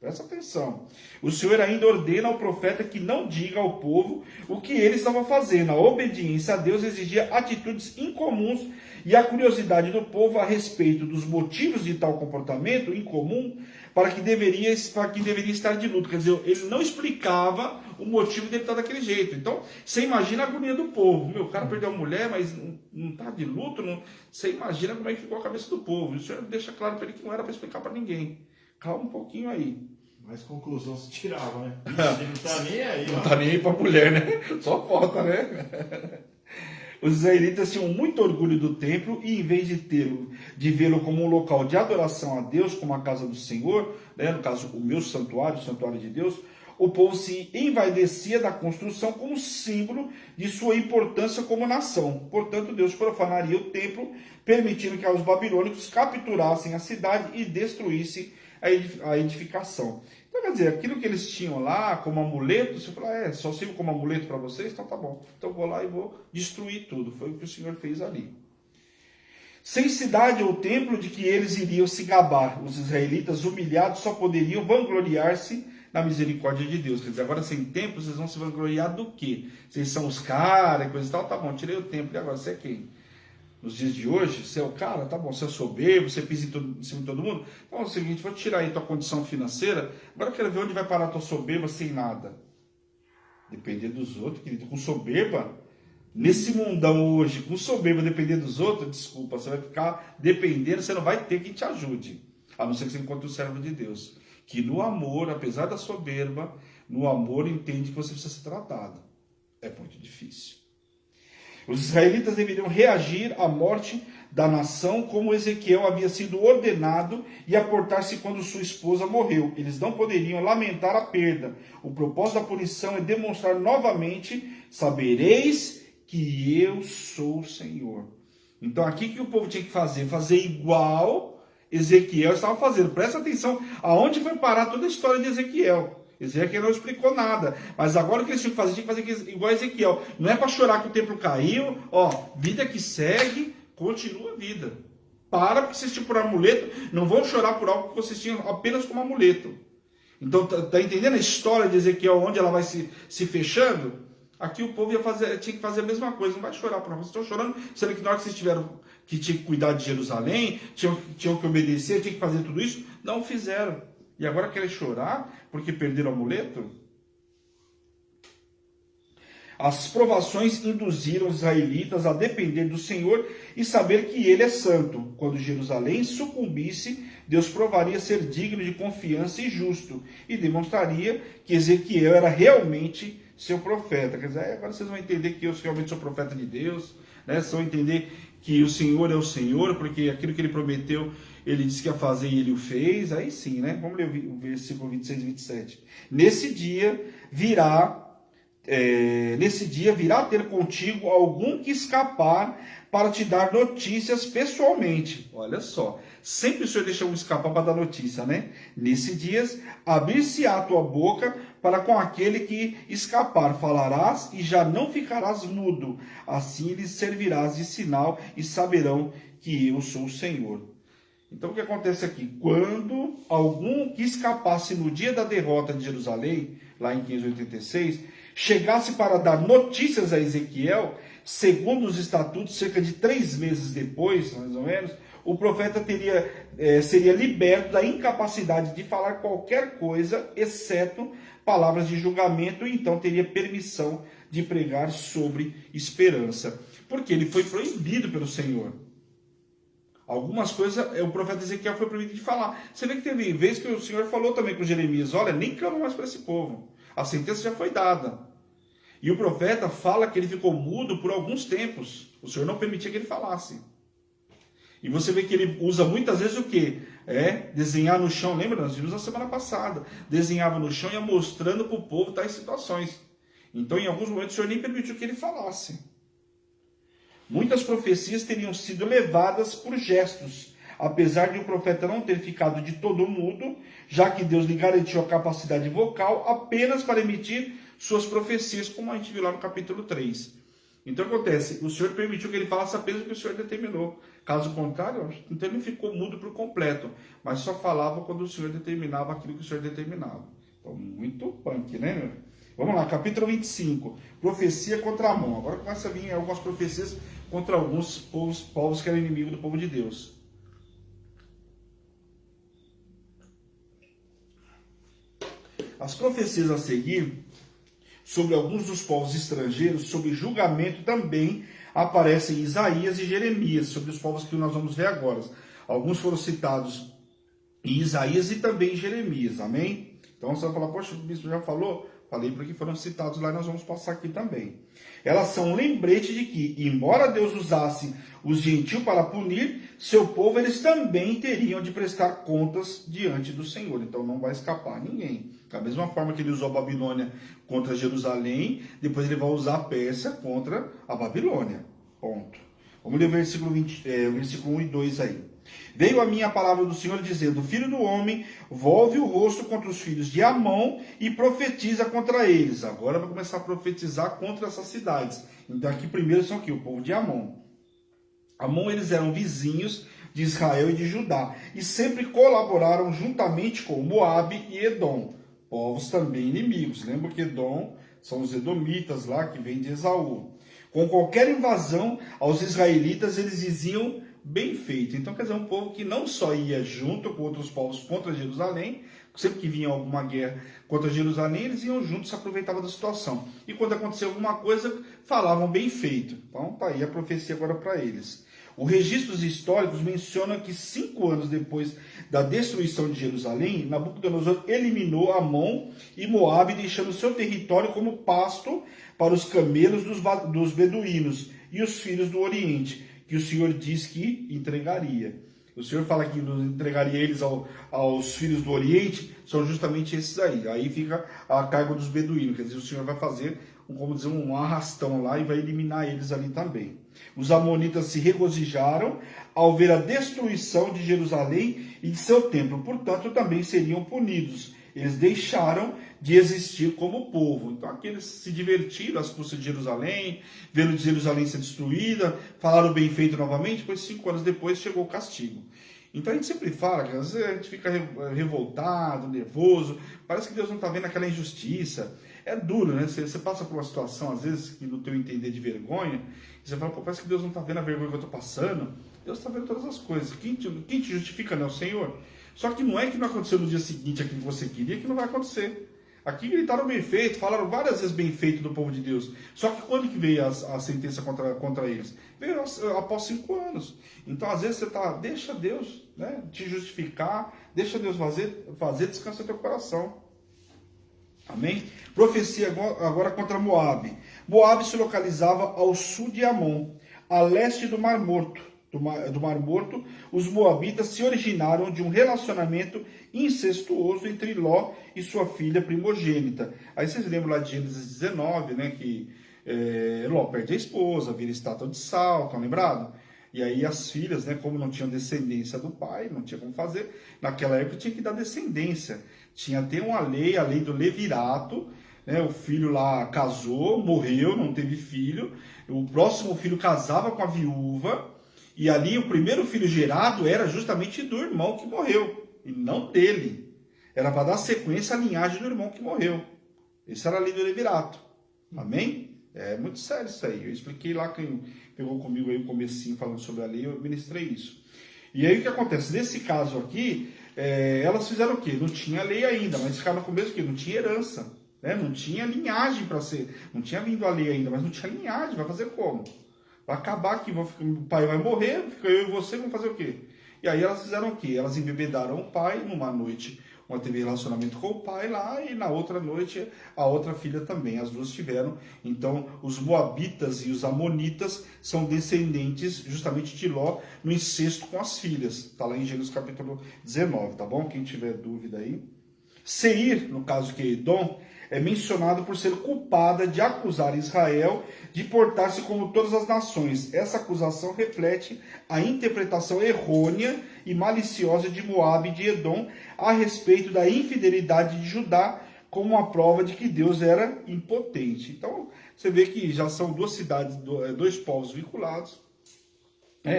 Presta atenção. O Senhor ainda ordena ao profeta que não diga ao povo o que ele estava fazendo. A obediência a Deus exigia atitudes incomuns e a curiosidade do povo a respeito dos motivos de tal comportamento incomum para que deveria estar de luto. Quer dizer, ele não explicava o motivo dele estar daquele jeito. Então, você imagina a agonia do povo. Meu, o cara perdeu a mulher, mas não está de luto. Não... Você imagina como é que ficou a cabeça do povo. E o Senhor deixa claro para ele que não era para explicar para ninguém. Calma um pouquinho aí. Mas conclusão se tirava, né? Ele não tá nem aí, não tá nem aí pra mulher, né? Só falta, né? Os israelitas tinham muito orgulho do templo e em vez de vê-lo como um local de adoração a Deus, como a casa do Senhor, né? No caso, o meu santuário, o santuário de Deus, o povo se envaidecia da construção como símbolo de sua importância como nação. Portanto, Deus profanaria o templo, permitindo que os babilônicos capturassem a cidade e destruíssem a edificação. Então, quer dizer, aquilo que eles tinham lá como amuleto, você fala, só sirvo como amuleto para vocês? Então tá bom. Então eu vou lá e vou destruir tudo. Foi o que o Senhor fez ali. Sem cidade ou templo de que eles iriam se gabar. Os israelitas humilhados só poderiam vangloriar-se na misericórdia de Deus. Quer dizer, agora sem templo, vocês vão se vangloriar do quê? Vocês são os caras e coisa e tal? Tá bom, tirei o templo. E agora, você é quem? Nos dias de hoje, você é o cara, tá bom, você é soberbo, você pisa em cima de todo mundo. Então é o seguinte, vou tirar aí tua condição financeira, agora eu quero ver onde vai parar a tua soberba sem nada. Depender dos outros, querido, com soberba, nesse mundão hoje, com soberba depender dos outros, desculpa, você vai ficar dependendo, você não vai ter quem te ajude, a não ser que você encontre o servo de Deus, que no amor, apesar da soberba, no amor entende que você precisa ser tratado. É muito difícil. Os israelitas deveriam reagir à morte da nação como Ezequiel havia sido ordenado e aportar-se quando sua esposa morreu. Eles não poderiam lamentar a perda. O propósito da punição é demonstrar novamente, sabereis que eu sou o Senhor. Então aqui que o povo tinha que fazer? Fazer igual Ezequiel estava fazendo. Presta atenção aonde foi parar toda a história de Ezequiel. Ezequiel não explicou nada, mas agora o que eles tinham que fazer igual a Ezequiel. Não é para chorar que o templo caiu, vida que segue, continua a vida. Para, porque vocês tinham por amuleto, não vão chorar por algo que vocês tinham apenas como amuleto. Então, tá entendendo a história de Ezequiel, onde ela vai se fechando? Aqui o povo tinha que fazer a mesma coisa, não vai chorar por algo. Vocês estão chorando, sendo que na hora que vocês tiveram que tinha que cuidar de Jerusalém, tinham que obedecer, tinham que fazer tudo isso, não fizeram. E agora querem chorar porque perderam o amuleto? As provações induziram os israelitas a depender do Senhor e saber que Ele é santo. Quando Jerusalém sucumbisse, Deus provaria ser digno de confiança e justo, e demonstraria que Ezequiel era realmente seu profeta. Quer dizer, agora vocês vão entender que eu realmente sou profeta de Deus, né? Vocês vão entender que o Senhor é o Senhor, porque aquilo que Ele prometeu, Ele disse que ia fazer e Ele o fez. Aí sim, né? Vamos ler o versículo 26 e 27. Nesse dia virá ter contigo algum que escapar para te dar notícias pessoalmente. Olha só, sempre o Senhor deixa um escapar para dar notícia, né? Nesse dia, abrir-se-á a tua boca para com aquele que escapar, falarás e já não ficarás mudo. Assim lhes servirás de sinal e saberão que eu sou o Senhor. Então o que acontece aqui? Quando algum que escapasse no dia da derrota de Jerusalém, lá em 586, chegasse para dar notícias a Ezequiel, segundo os estatutos, cerca de 3 meses depois, mais ou menos, o profeta seria liberto da incapacidade de falar qualquer coisa, exceto palavras de julgamento, e então teria permissão de pregar sobre esperança. Porque ele foi proibido pelo Senhor. Algumas coisas, o profeta Ezequiel foi proibido de falar. Você vê que teve vezes que o Senhor falou também com Jeremias, olha, nem clama mais para esse povo. A sentença já foi dada. E o profeta fala que ele ficou mudo por alguns tempos. O Senhor não permitia que ele falasse. E você vê que ele usa muitas vezes o quê? Desenhar no chão. Lembra? Nós vimos na semana passada. Desenhava no chão e ia mostrando para o povo tais situações. Então, em alguns momentos, o Senhor nem permitiu que ele falasse. Muitas profecias teriam sido levadas por gestos, apesar de o profeta não ter ficado de todo mudo, já que Deus lhe garantiu a capacidade vocal apenas para emitir suas profecias, como a gente viu lá no capítulo 3. Então acontece, o Senhor permitiu que ele falasse apenas o que o Senhor determinou. Caso contrário, então ele ficou mudo por completo, mas só falava quando o Senhor determinava aquilo que o Senhor determinava. Então, muito punk, né, meu? Vamos lá, capítulo 25, profecia contra Amon. Agora começa a vir algumas profecias contra alguns povos que eram inimigos do povo de Deus. As profecias a seguir, sobre alguns dos povos estrangeiros, sobre julgamento também aparecem em Isaías e Jeremias, sobre os povos que nós vamos ver agora. Alguns foram citados em Isaías e também em Jeremias, amém? Então você vai falar, poxa, o bispo já falou? Falei porque foram citados lá e nós vamos passar aqui também. Elas são um lembrete de que, embora Deus usasse os gentios para punir seu povo, eles também teriam de prestar contas diante do Senhor. Então não vai escapar ninguém. Da mesma forma que ele usou a Babilônia contra Jerusalém, depois ele vai usar a Pérsia contra a Babilônia. Ponto. Vamos ler o versículo 1 e 2 aí. Veio a mim a palavra do Senhor dizendo, filho do homem, volve o rosto contra os filhos de Amon e profetiza contra eles. Agora vai começar a profetizar contra essas cidades. Então aqui primeiro são aqui, o povo de Amon. Amon, eles eram vizinhos de Israel e de Judá, e sempre colaboraram juntamente com Moabe e Edom, povos também inimigos. Lembra que Edom são os edomitas lá, que vêm de Esaú. Com qualquer invasão aos israelitas, eles diziam bem feito. Então, quer dizer, um povo que não só ia junto com outros povos contra Jerusalém, sempre que vinha alguma guerra contra Jerusalém, eles iam juntos, se aproveitavam da situação. E quando acontecia alguma coisa, falavam bem feito. Então, tá aí a profecia agora para eles. Os registros históricos mencionam que 5 anos depois da destruição de Jerusalém, Nabucodonosor eliminou Amon e Moabe, deixando seu território como pasto para os camelos dos beduínos e os filhos do Oriente, que o Senhor diz que entregaria. O Senhor fala que entregaria eles aos filhos do Oriente, são justamente esses aí. Aí fica a cargo dos beduínos, quer dizer, o Senhor vai fazer, um arrastão lá e vai eliminar eles ali também. Os amonitas se regozijaram ao ver a destruição de Jerusalém e de seu templo, portanto também seriam punidos. Eles deixaram de existir como povo. Então aqui eles se divertiram às custas de Jerusalém, vendo Jerusalém ser destruída, falaram bem feito novamente, depois 5 anos depois chegou o castigo. Então a gente sempre fala que às vezes a gente fica revoltado, nervoso, parece que Deus não está vendo aquela injustiça. É duro, né? Você passa por uma situação, às vezes, que no teu entender de vergonha, e você fala, pô, parece que Deus não está vendo a vergonha que eu estou passando. Deus está vendo todas as coisas. Quem te justifica não é o Senhor. Só que não é que não aconteceu no dia seguinte aquilo que você queria, que não vai acontecer. Aqui gritaram bem feito, falaram várias vezes bem feito do povo de Deus. Só que quando que veio a sentença contra eles? Veio após 5 anos. Então, às vezes, você deixa Deus, né, te justificar, deixa Deus fazer descansa teu coração. Amém? Profecia agora contra Moabe. Moabe se localizava ao sul de Amon, a leste do Mar Morto. Do Mar Morto, os moabitas se originaram de um relacionamento incestuoso entre Ló e sua filha primogênita. Aí vocês lembram lá de Gênesis 19, né, que Ló perde a esposa, vira estátua de sal, estão lembrados? E aí as filhas, né, como não tinham descendência do pai, não tinha como fazer, naquela época tinha que dar descendência. Tinha até uma lei, a lei do levirato, né, o filho lá casou, morreu, não teve filho, o próximo filho casava com a viúva, e ali o primeiro filho gerado era justamente do irmão que morreu, e não dele. Era para dar sequência à linhagem do irmão que morreu. Essa era a lei do levirato. Amém? É muito sério isso aí. Eu expliquei lá, quem pegou comigo aí o comecinho falando sobre a lei, eu ministrei isso. E aí o que acontece? Nesse caso aqui, elas fizeram o quê? Não tinha lei ainda, mas ficaram com o mesmo que não tinha herança. Né? Não tinha linhagem para ser. Não tinha vindo a lei ainda, mas não tinha linhagem. Vai fazer como? Vai acabar que o pai vai morrer, fica eu e você, vamos fazer o quê? E aí elas fizeram o quê? Elas embebedaram o pai, numa noite uma teve relacionamento com o pai lá, e na outra noite a outra filha também. As duas tiveram. Então os moabitas e os amonitas são descendentes justamente de Ló no incesto com as filhas. Está lá em Gênesis capítulo 19, tá bom? Quem tiver dúvida aí. Seir, no caso que é Edom, é mencionado por ser culpada de acusar Israel de portar-se como todas as nações. Essa acusação reflete a interpretação errônea e maliciosa de Moabe e de Edom a respeito da infidelidade de Judá como uma prova de que Deus era impotente. Então, você vê que já são duas cidades, dois povos vinculados,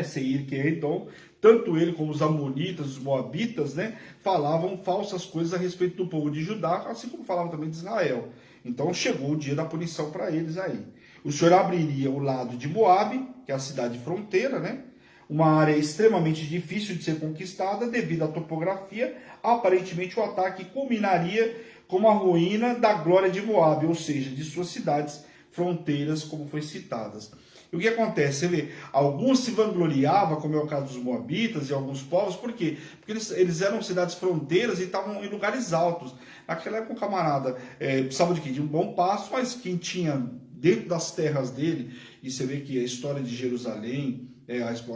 Seir, que é Edom, tanto ele como os amonitas, os moabitas, né, falavam falsas coisas a respeito do povo de Judá, assim como falavam também de Israel. Então chegou o dia da punição para eles aí. O Senhor abriria o lado de Moabe, que é a cidade fronteira, né, uma área extremamente difícil de ser conquistada devido à topografia. Aparentemente o ataque culminaria com a ruína da glória de Moabe, ou seja, de suas cidades fronteiras, como foi citadas. E o que acontece? Você vê, alguns se vangloriavam, como é o caso dos moabitas e alguns povos, por quê? Porque eles eram cidades fronteiras e estavam em lugares altos. Naquela época, o camarada precisava de quê? De um bom passo, mas quem tinha dentro das terras dele, e você vê que a história de Jerusalém,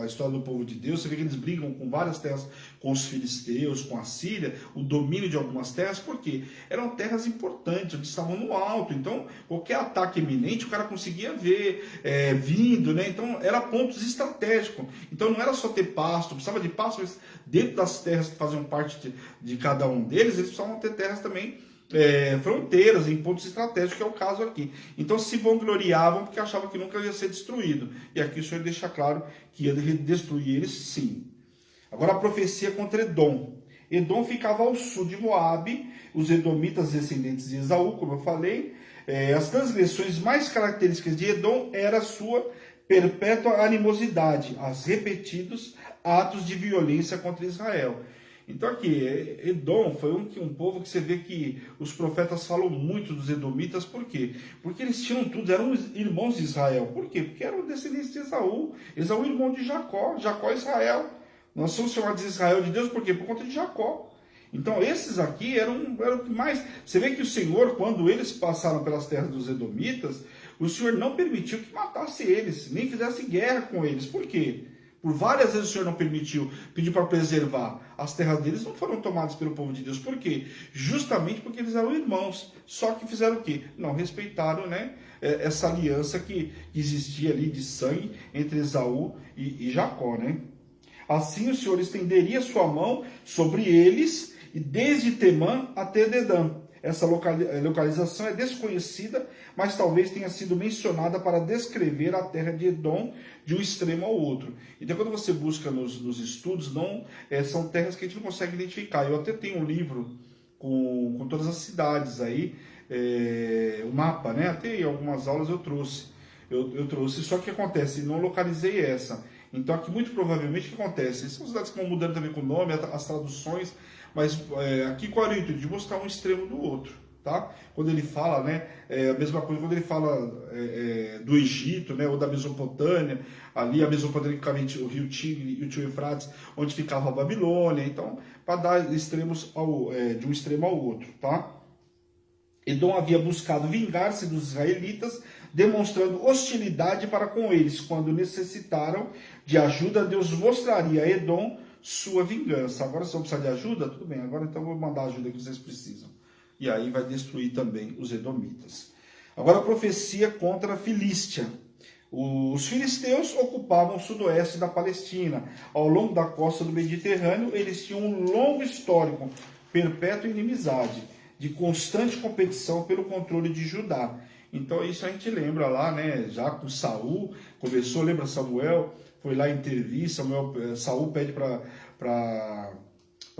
a história do povo de Deus, você vê que eles brigam com várias terras, com os filisteus, com a Síria, o domínio de algumas terras, porque eram terras importantes, onde estavam no alto, então qualquer ataque iminente o cara conseguia ver vindo, né? Então era pontos estratégicos, então não era só ter pasto, precisava de pasto, mas dentro das terras que faziam parte de cada um deles, eles precisavam ter terras também fronteiras, em pontos estratégicos, que é o caso aqui. Então se vangloriavam porque achavam que nunca ia ser destruído. E aqui o Senhor deixa claro que ia destruir eles sim. Agora a profecia contra Edom. Edom ficava ao sul de Moabe, os edomitas descendentes de Esaú, como eu falei. As transgressões mais características de Edom era a sua perpétua animosidade, as repetidos atos de violência contra Israel. Então aqui, Edom foi um povo que você vê que os profetas falam muito dos edomitas, por quê? Porque eles tinham tudo, eram irmãos de Israel. Por quê? Porque eram descendentes de Esaú. Esaú irmão de Jacó, Jacó é Israel. Nós somos chamados de Israel de Deus, por quê? Por conta de Jacó. Então esses aqui eram o que mais... Você vê que o Senhor, quando eles passaram pelas terras dos edomitas, o Senhor não permitiu que matasse eles, nem fizesse guerra com eles. Por quê? Por várias vezes o Senhor não permitiu, pediu para preservar. As terras deles não foram tomadas pelo povo de Deus. Por quê? Justamente porque eles eram irmãos. Só que fizeram o quê? Não respeitaram, né, essa aliança que existia ali de sangue entre Esaú e Jacó, né? Assim o Senhor estenderia sua mão sobre eles, e desde Temã até Dedã. Essa localização é desconhecida, mas talvez tenha sido mencionada para descrever a terra de Edom de um extremo ao outro. Então, quando você busca nos estudos, são terras que a gente não consegue identificar. Eu até tenho um livro com todas as cidades aí, o mapa, né? Até em algumas aulas eu trouxe. Eu trouxe, só que acontece, não localizei essa. Então, aqui muito provavelmente o que acontece? São cidades que vão mudando também com o nome, as traduções. Mas aqui qual é o intuito? De mostrar um extremo do outro, tá? Quando ele fala, né, a mesma coisa quando ele fala do Egito, né, ou da Mesopotâmia, ali a Mesopotâmia ficava entre o rio Tigre e o rio Eufrates, onde ficava a Babilônia, então, para dar extremos de um extremo ao outro, tá? Edom havia buscado vingar-se dos israelitas, demonstrando hostilidade para com eles. Quando necessitaram de ajuda, Deus mostraria a Edom sua vingança. Agora, se eu precisar de ajuda, tudo bem, agora então eu vou mandar a ajuda que vocês precisam. E aí vai destruir também os edomitas. Agora a profecia contra a Filístia. Os filisteus ocupavam o sudoeste da Palestina. Ao longo da costa do Mediterrâneo, eles tinham um longo histórico, perpétua inimizade, de constante competição pelo controle de Judá. Então isso a gente lembra lá, né? Já com Saul, começou, lembra Samuel? Foi lá intervir, Saul pede para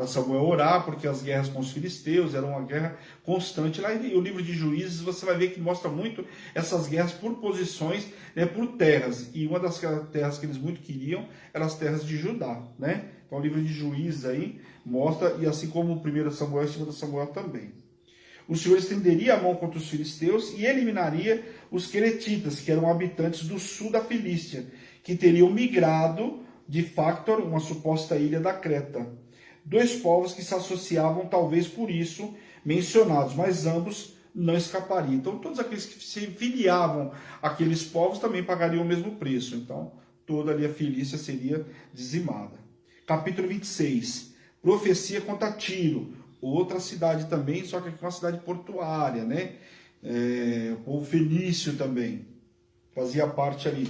Samuel orar, porque as guerras com os filisteus eram uma guerra constante. Lá e o livro de Juízes você vai ver que mostra muito essas guerras por posições, né, por terras. E uma das terras que eles muito queriam eram as terras de Judá, né? Então o livro de Juízes aí mostra, e assim como o 1 Samuel e 2 Samuel também. O Senhor estenderia a mão contra os filisteus e eliminaria os queretitas, que eram habitantes do sul da Filístia, que teriam migrado de Factor, uma suposta ilha da Creta. Dois povos que se associavam, talvez por isso, mencionados, mas ambos não escapariam. Então, todos aqueles que se filiavam àqueles povos também pagariam o mesmo preço. Então, toda ali a Filístia seria dizimada. Capítulo 26. Profecia contra Tiro. Outra cidade também, só que aqui é uma cidade portuária, né? O povo fenício também fazia parte ali.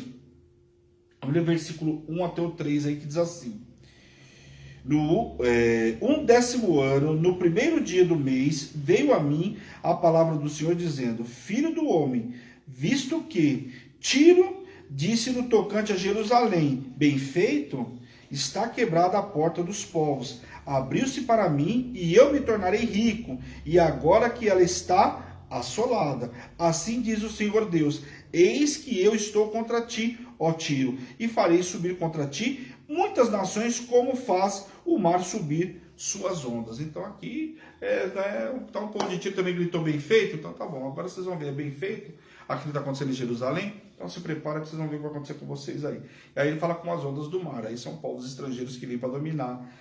Vamos ler o versículo 1 até o 3 aí, que diz assim: No 11º ano, no primeiro dia do mês, veio a mim a palavra do Senhor dizendo: Filho do homem, visto que Tiro disse no tocante a Jerusalém, bem feito, está quebrada a porta dos povos, abriu-se para mim e eu me tornarei rico, e agora que ela está assolada, assim diz o Senhor Deus, eis que eu estou contra ti, ó Tiro, e farei subir contra ti muitas nações, como faz o mar subir suas ondas. Então aqui, tá um povo de Tiro também gritou bem feito, então tá bom, agora vocês vão ver, é bem feito, aquilo está acontecendo em Jerusalém, então se prepara que vocês vão ver o que vai acontecer com vocês aí. E aí ele fala com as ondas do mar, aí são povos estrangeiros que vêm para dominar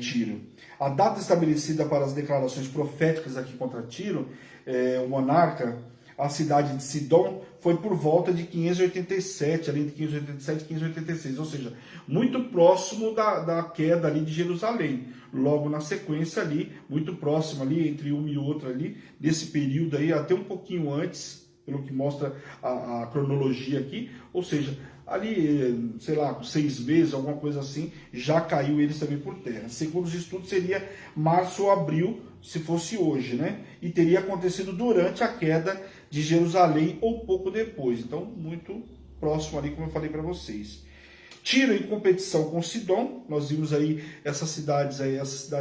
Tiro. A data estabelecida para as declarações proféticas aqui contra Tiro, o monarca, a cidade de Sidom, foi por volta de 587, ali entre 587 e 586, ou seja, muito próximo da queda ali de Jerusalém. Logo na sequência ali, muito próximo ali, entre uma e outra ali, desse período aí, até um pouquinho antes, pelo que mostra a cronologia aqui, ou seja, ali, sei lá, 6 meses, alguma coisa assim, já caiu eles também por terra. Segundo os estudos, seria março ou abril, se fosse hoje, né? E teria acontecido durante a queda de Jerusalém ou pouco depois. Então, muito próximo ali, como eu falei para vocês. Tiro em competição com Sidom, nós vimos aí essa cidade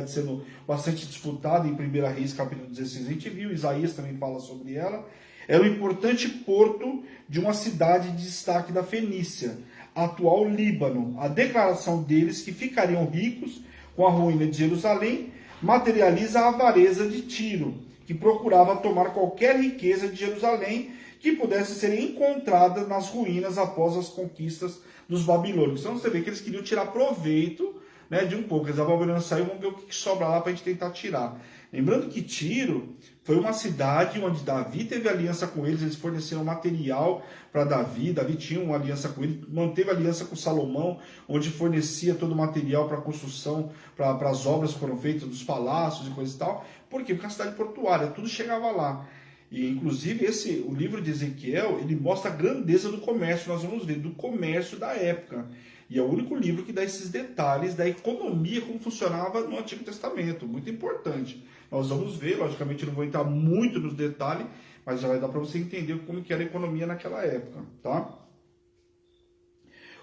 sendo bastante disputada em 1 Reis, capítulo 16, a gente viu, Isaías também fala sobre ela. Era um importante porto de uma cidade de destaque da Fenícia, atual Líbano. A declaração deles que ficariam ricos com a ruína de Jerusalém materializa a avareza de Tiro, que procurava tomar qualquer riqueza de Jerusalém que pudesse ser encontrada nas ruínas após as conquistas dos babilônicos. Então você vê que eles queriam tirar proveito, né, de um pouco. Eles, a Babilônia saiu, vamos ver o que sobra lá para a gente tentar tirar. Lembrando que Tiro foi uma cidade onde Davi teve aliança com eles forneceram material para Davi tinha uma aliança com ele, manteve aliança com Salomão, onde fornecia todo o material para a construção, para as obras que foram feitas, dos palácios e coisa e tal. Por quê? Porque é uma cidade portuária, tudo chegava lá. E inclusive o livro de Ezequiel, ele mostra a grandeza do comércio, nós vamos ver, do comércio da época. E é o único livro que dá esses detalhes da economia, como funcionava no Antigo Testamento, muito importante. Nós vamos ver, logicamente não vou entrar muito nos detalhes, mas já vai dar para você entender como que era a economia naquela época, tá?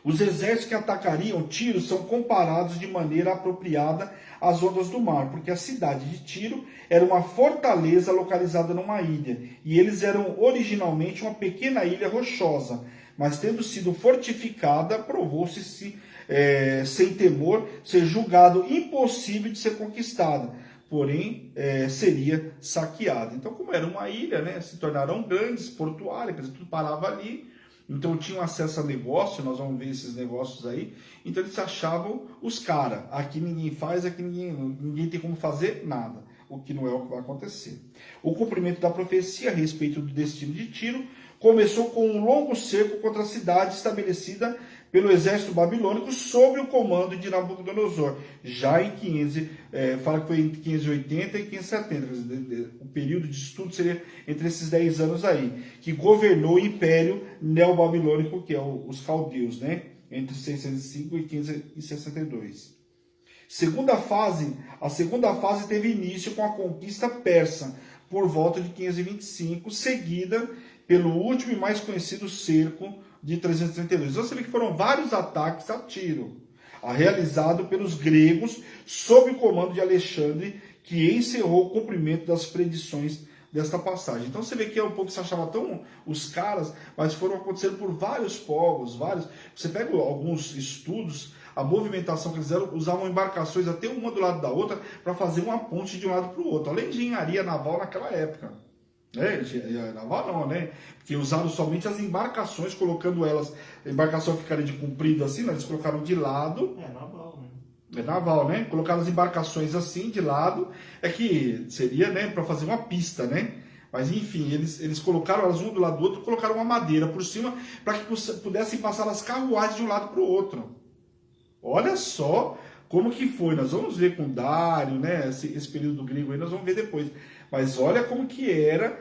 Os exércitos que atacariam Tiro são comparados de maneira apropriada às ondas do mar, porque a cidade de Tiro era uma fortaleza localizada numa ilha, e eles eram originalmente uma pequena ilha rochosa, mas tendo sido fortificada, provou-se sem temor ser julgado impossível de ser conquistada, porém seria saqueada. Então, como era uma ilha, né, se tornaram grandes, portuárias, tudo parava ali, então tinham acesso a negócio, nós vamos ver esses negócios aí, então eles achavam os caras, aqui ninguém faz, aqui ninguém tem como fazer nada, o que não é o que vai acontecer. O cumprimento da profecia a respeito do destino de Tiro começou com um longo cerco contra a cidade estabelecida pelo exército babilônico sob o comando de Nabucodonosor, já em 500, fala que foi entre 580 e 570, o período de estudo seria entre esses 10 anos aí, que governou o império neobabilônico, que é os caldeus, né, entre 605 e 562. A segunda fase teve início com a conquista persa, por volta de 525, seguida pelo último e mais conhecido cerco de 332. Então você vê que foram vários ataques a Tiro, realizado pelos gregos sob o comando de Alexandre, que encerrou o cumprimento das predições desta passagem. Então você vê que é um pouco se achava tão os caras, mas foram acontecendo por vários povos, vários. Você pega alguns estudos, a movimentação que eles fizeram, usavam embarcações até uma do lado da outra para fazer uma ponte de um lado para o outro, além de engenharia naval naquela época. Naval não, né? Porque usaram somente as embarcações, colocando elas, a embarcação ficaria de comprido assim, né? Eles colocaram de lado. Naval, né? É naval, né? Colocaram as embarcações assim, de lado, que seria, né, para fazer uma pista, né? Mas enfim, eles colocaram elas um do lado do outro, colocaram uma madeira por cima para que pudessem passar as carruagens de um lado para o outro. Olha só como que foi. Nós vamos ver com Dário, né? Esse período do grego aí, nós vamos ver depois. Mas olha como que era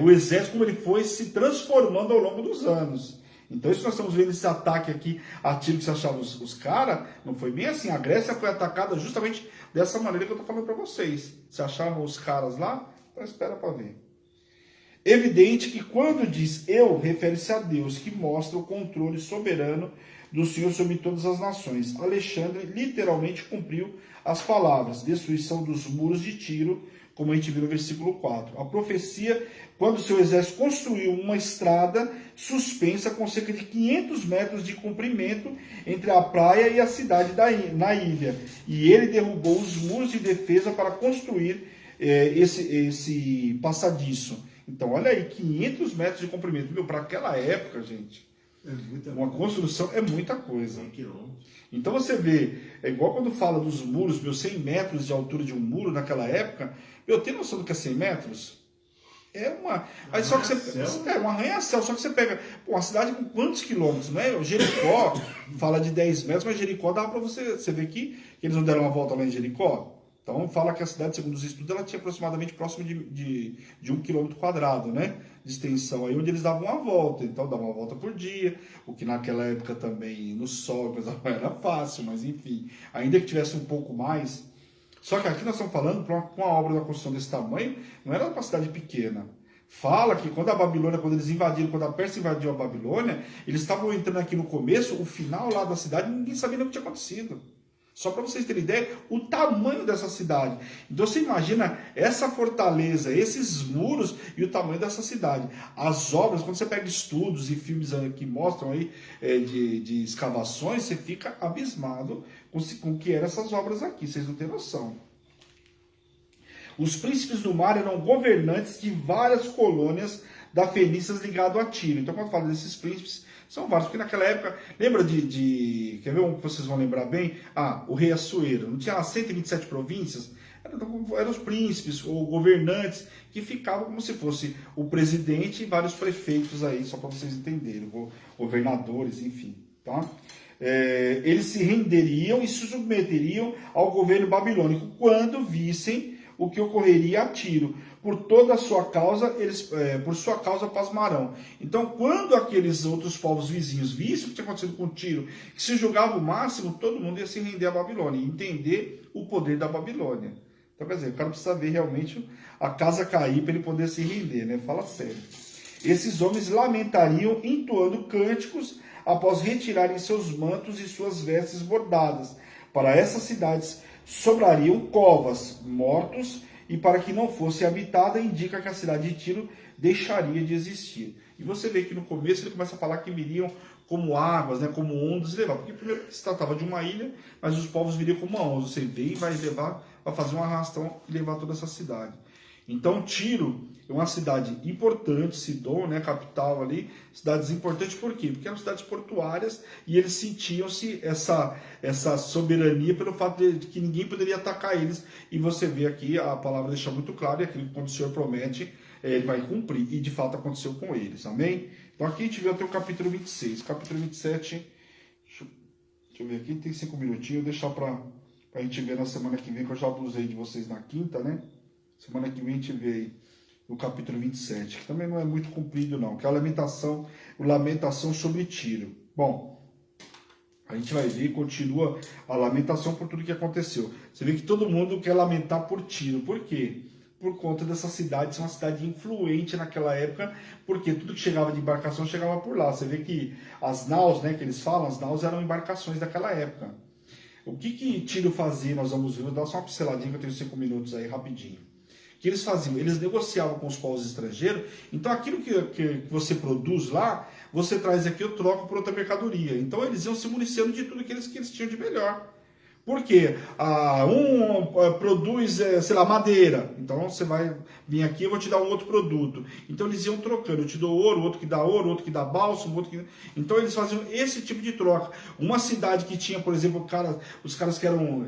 o exército, como ele foi se transformando ao longo dos anos. Então isso nós estamos vendo esse ataque aqui a tiro que se achava os caras, não foi bem assim. A Grécia foi atacada justamente dessa maneira que eu estou falando para vocês. Se achavam os caras lá, então espera para ver. Evidente que quando diz eu, refere-se a Deus, que mostra o controle soberano do Senhor sobre todas as nações. Alexandre literalmente cumpriu as palavras, destruição dos muros de Tiro, como a gente viu no versículo 4. A profecia, quando seu exército construiu uma estrada suspensa com cerca de 500 metros de comprimento entre a praia e a cidade na ilha. E ele derrubou os muros de defesa para construir esse passadiço. Então, olha aí, 500 metros de comprimento. Para aquela época, gente, uma construção é muita coisa. Então você vê, é igual quando fala dos muros, 100 metros de altura de um muro naquela época. Eu tenho noção do que é 100 metros? É uma. Aí só que você. É um arranha-céu. Só que você pega uma cidade com quantos quilômetros, não é? Jericó fala de 10 metros, mas Jericó dá para você ver que eles não deram uma volta lá em Jericó. Então fala que a cidade, segundo os estudos, ela tinha aproximadamente próximo de 1 quilômetro quadrado, né? De extensão, aí onde eles davam uma volta. Então davam uma volta por dia, o que naquela época também no sol coisa não era fácil, mas enfim, ainda que tivesse um pouco mais. Só que aqui nós estamos falando, para uma obra da construção desse tamanho, não era uma cidade pequena. Fala que quando a Babilônia, quando eles invadiram, quando a Pérsia invadiu a Babilônia, eles estavam entrando aqui no começo, o final lá da cidade, ninguém sabia o que tinha acontecido. Só para vocês terem ideia, o tamanho dessa cidade. Então você imagina essa fortaleza, esses muros e o tamanho dessa cidade. As obras, quando você pega estudos e filmes que mostram aí de escavações, você fica abismado com o que eram essas obras aqui, vocês não têm noção. Os príncipes do mar eram governantes de várias colônias da Fenícia ligado a Tiro. Então quando fala desses príncipes, são vários, porque naquela época, lembra quer ver um que vocês vão lembrar bem? O rei Assuero, não tinha lá 127 províncias? Eram os príncipes ou governantes que ficavam como se fosse o presidente e vários prefeitos aí, só para vocês entenderem, governadores, enfim, tá? Eles se renderiam e se submeteriam ao governo babilônico quando vissem o que ocorreria a Tiro. Por toda a sua causa, por sua causa pasmarão. Então, quando aqueles outros povos vizinhos vissem o que tinha acontecido com Tiro, que se julgava o máximo, todo mundo ia se render à Babilônia, e entender o poder da Babilônia. Então, quer dizer, o cara precisa ver realmente a casa cair para ele poder se render, né? Fala sério. Esses homens lamentariam entoando cânticos após retirarem seus mantos e suas vestes bordadas. Para essas cidades sobrariam covas, mortos, e para que não fosse habitada, indica que a cidade de Tiro deixaria de existir. E você vê que no começo ele começa a falar que viriam como águas, né, como ondas e levar. Porque primeiro se tratava de uma ilha, mas os povos viriam como uma onda. Você vem e vai levar, vai fazer um arrastão e levar toda essa cidade. Então Tiro é uma cidade importante, Sidom, né, capital ali, cidades importantes por quê? Porque eram cidades portuárias e eles sentiam-se essa soberania pelo fato de que ninguém poderia atacar eles. E você vê aqui, a palavra deixa muito claro, e aquilo que quando o Senhor promete, ele vai cumprir. E de fato aconteceu com eles, amém? Então aqui a gente vê até o capítulo 26, capítulo 27, deixa eu ver aqui, tem 5 minutinhos, vou deixar para a gente ver na semana que vem, que eu já abusei de vocês na quinta, né? Semana que vem a gente vê aí no capítulo 27, que também não é muito comprido não, que é a lamentação sobre Tiro. Bom, a gente vai ver, continua a lamentação por tudo que aconteceu. Você vê que todo mundo quer lamentar por Tiro. Por quê? Por conta dessa cidade ser uma cidade influente naquela época, porque tudo que chegava de embarcação chegava por lá. Você vê que as naus, né, que eles falam, as naus eram embarcações daquela época. O que Tiro fazia, nós vamos ver, vou dar só uma pinceladinha, que eu tenho 5 minutos aí, rapidinho. O que eles faziam? Eles negociavam com os povos estrangeiros, então aquilo que você produz lá, você traz aqui, eu troco por outra mercadoria. Então eles iam se municiando de tudo que eles tinham de melhor. Por quê? Produz, sei lá, madeira. Então você vai vir aqui, eu vou te dar um outro produto. Então eles iam trocando. Eu te dou ouro, outro que dá ouro, outro que dá bálsamo, outro que... Então eles faziam esse tipo de troca. Uma cidade que tinha, por exemplo, os caras que eram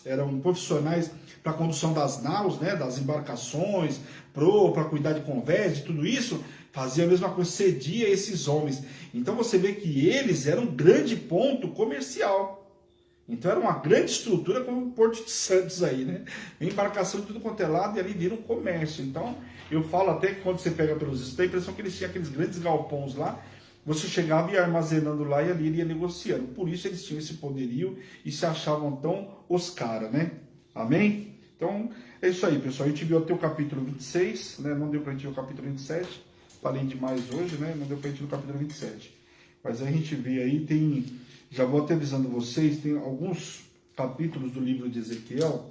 eram profissionais para a condução das naus, né, das embarcações, para cuidar de convés, de tudo isso, fazia a mesma coisa, cedia esses homens. Então você vê que eles eram um grande ponto comercial. Então era uma grande estrutura como o Porto de Santos aí, né? Embarcação de tudo quanto é lado e ali vira um comércio. Então eu falo até que quando você pega pelos estudos, tem a impressão que eles tinham aqueles grandes galpões lá, você chegava e ia armazenando lá e ali ele ia negociando. Por isso eles tinham esse poderio e se achavam tão os caras, né? Amém? Então, é isso aí, pessoal. A gente viu até o capítulo 26, né? Não deu pra gente ver o capítulo 27. Falei demais hoje, né? Não deu pra gente ver o capítulo 27. Mas a gente vê aí, tem... Já vou até avisando vocês, tem alguns capítulos do livro de Ezequiel,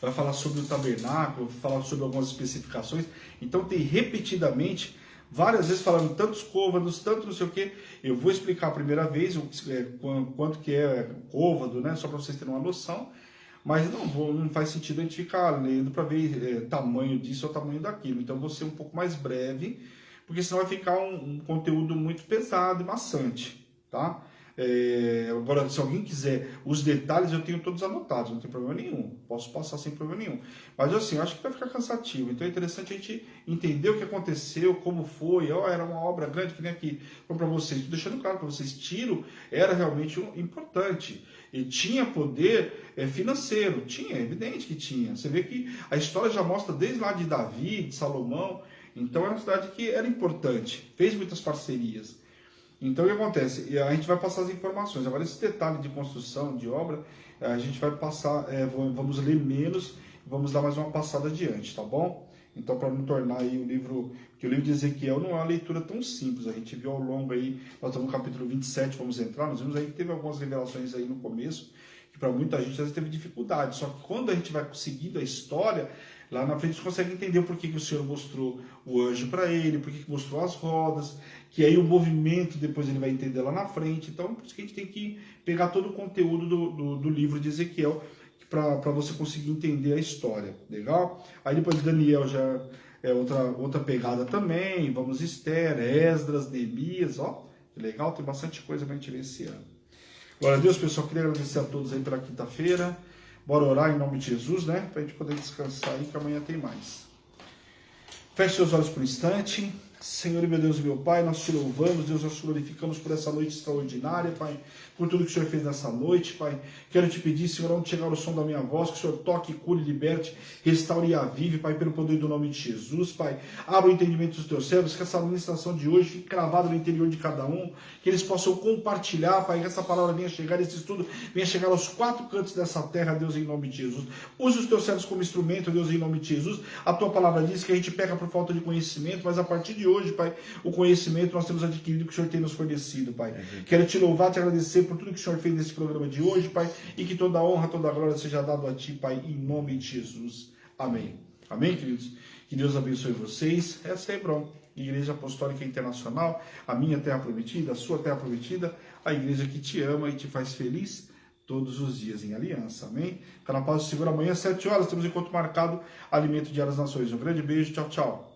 vai falar sobre o tabernáculo, vai falar sobre algumas especificações. Então tem repetidamente, várias vezes falando tantos côvados, tanto não sei o que. Eu vou explicar a primeira vez quanto que é côvado, né? Só para vocês terem uma noção. Mas não faz sentido a gente ficar lendo para ver tamanho disso ou tamanho daquilo. Então vou ser um pouco mais breve, porque senão vai ficar um conteúdo muito pesado e maçante, tá? Agora, se alguém quiser os detalhes, eu tenho todos anotados, não tem problema nenhum, posso passar sem problema nenhum. Mas assim, eu acho que vai ficar cansativo, então é interessante a gente entender o que aconteceu, como foi. Era uma obra grande, que nem aqui, para vocês, estou deixando claro para vocês, Tiro era realmente importante, e tinha poder financeiro, tinha, é evidente que tinha. Você vê que a história já mostra desde lá de Davi, de Salomão, então é uma cidade que era importante, fez muitas parcerias. Então o que acontece? A gente vai passar as informações. Agora, esse detalhe de construção, de obra, a gente vai passar, vamos ler menos, vamos dar mais uma passada adiante, tá bom? Então, para não tornar aí o livro, porque o livro de Ezequiel não é uma leitura tão simples, a gente viu ao longo aí, nós estamos no capítulo 27, vamos entrar, nós vimos aí que teve algumas revelações aí no começo, que para muita gente às vezes teve dificuldade, só que quando a gente vai seguindo a história, lá na frente a gente consegue entender por que o Senhor mostrou o anjo para ele, por que mostrou as rodas, que aí o movimento depois ele vai entender lá na frente. Então, por isso que a gente tem que pegar todo o conteúdo do livro de Ezequiel para você conseguir entender a história. Legal? Aí depois Daniel já é outra pegada também. Vamos Esther, Esdras, Neemias, ó. Que legal, tem bastante coisa para a gente ver esse ano. Glória a Deus, pessoal. Queria agradecer a todos aí pela quinta-feira. Bora orar em nome de Jesus, né? Para a gente poder descansar aí, que amanhã tem mais. Feche seus olhos por um instante. Senhor, meu Deus e meu Pai, nós te louvamos, Deus, nós te glorificamos por essa noite extraordinária, Pai, por tudo que o Senhor fez nessa noite, Pai. Quero te pedir, Senhor, onde chegar o som da minha voz, que o Senhor toque, cure, liberte, restaure e avive, Pai, pelo poder do nome de Jesus, Pai. Abra o entendimento dos teus servos, que essa ministração de hoje fique cravada no interior de cada um, que eles possam compartilhar, Pai, que essa palavra venha chegar, esse estudo venha chegar aos quatro cantos dessa terra, Deus, em nome de Jesus. Use os teus servos como instrumento, Deus, em nome de Jesus. A tua palavra diz que a gente peca por falta de conhecimento, mas a partir de hoje, Pai, o conhecimento nós temos adquirido que o Senhor tem nos fornecido, Pai. Quero te louvar, te agradecer por tudo que o Senhor fez nesse programa de hoje, Pai, e que toda a honra, toda a glória seja dada a Ti, Pai, em nome de Jesus. Amém. Amém, queridos? Que Deus abençoe vocês. Essa é a Hebron, Igreja Apostólica Internacional, a minha terra prometida, a sua terra prometida, a igreja que te ama e te faz feliz todos os dias em aliança. Amém? Fica na paz do Senhor. Amanhã às 7 horas temos encontro marcado, Alimento Diário das Nações. Um grande beijo. Tchau, tchau.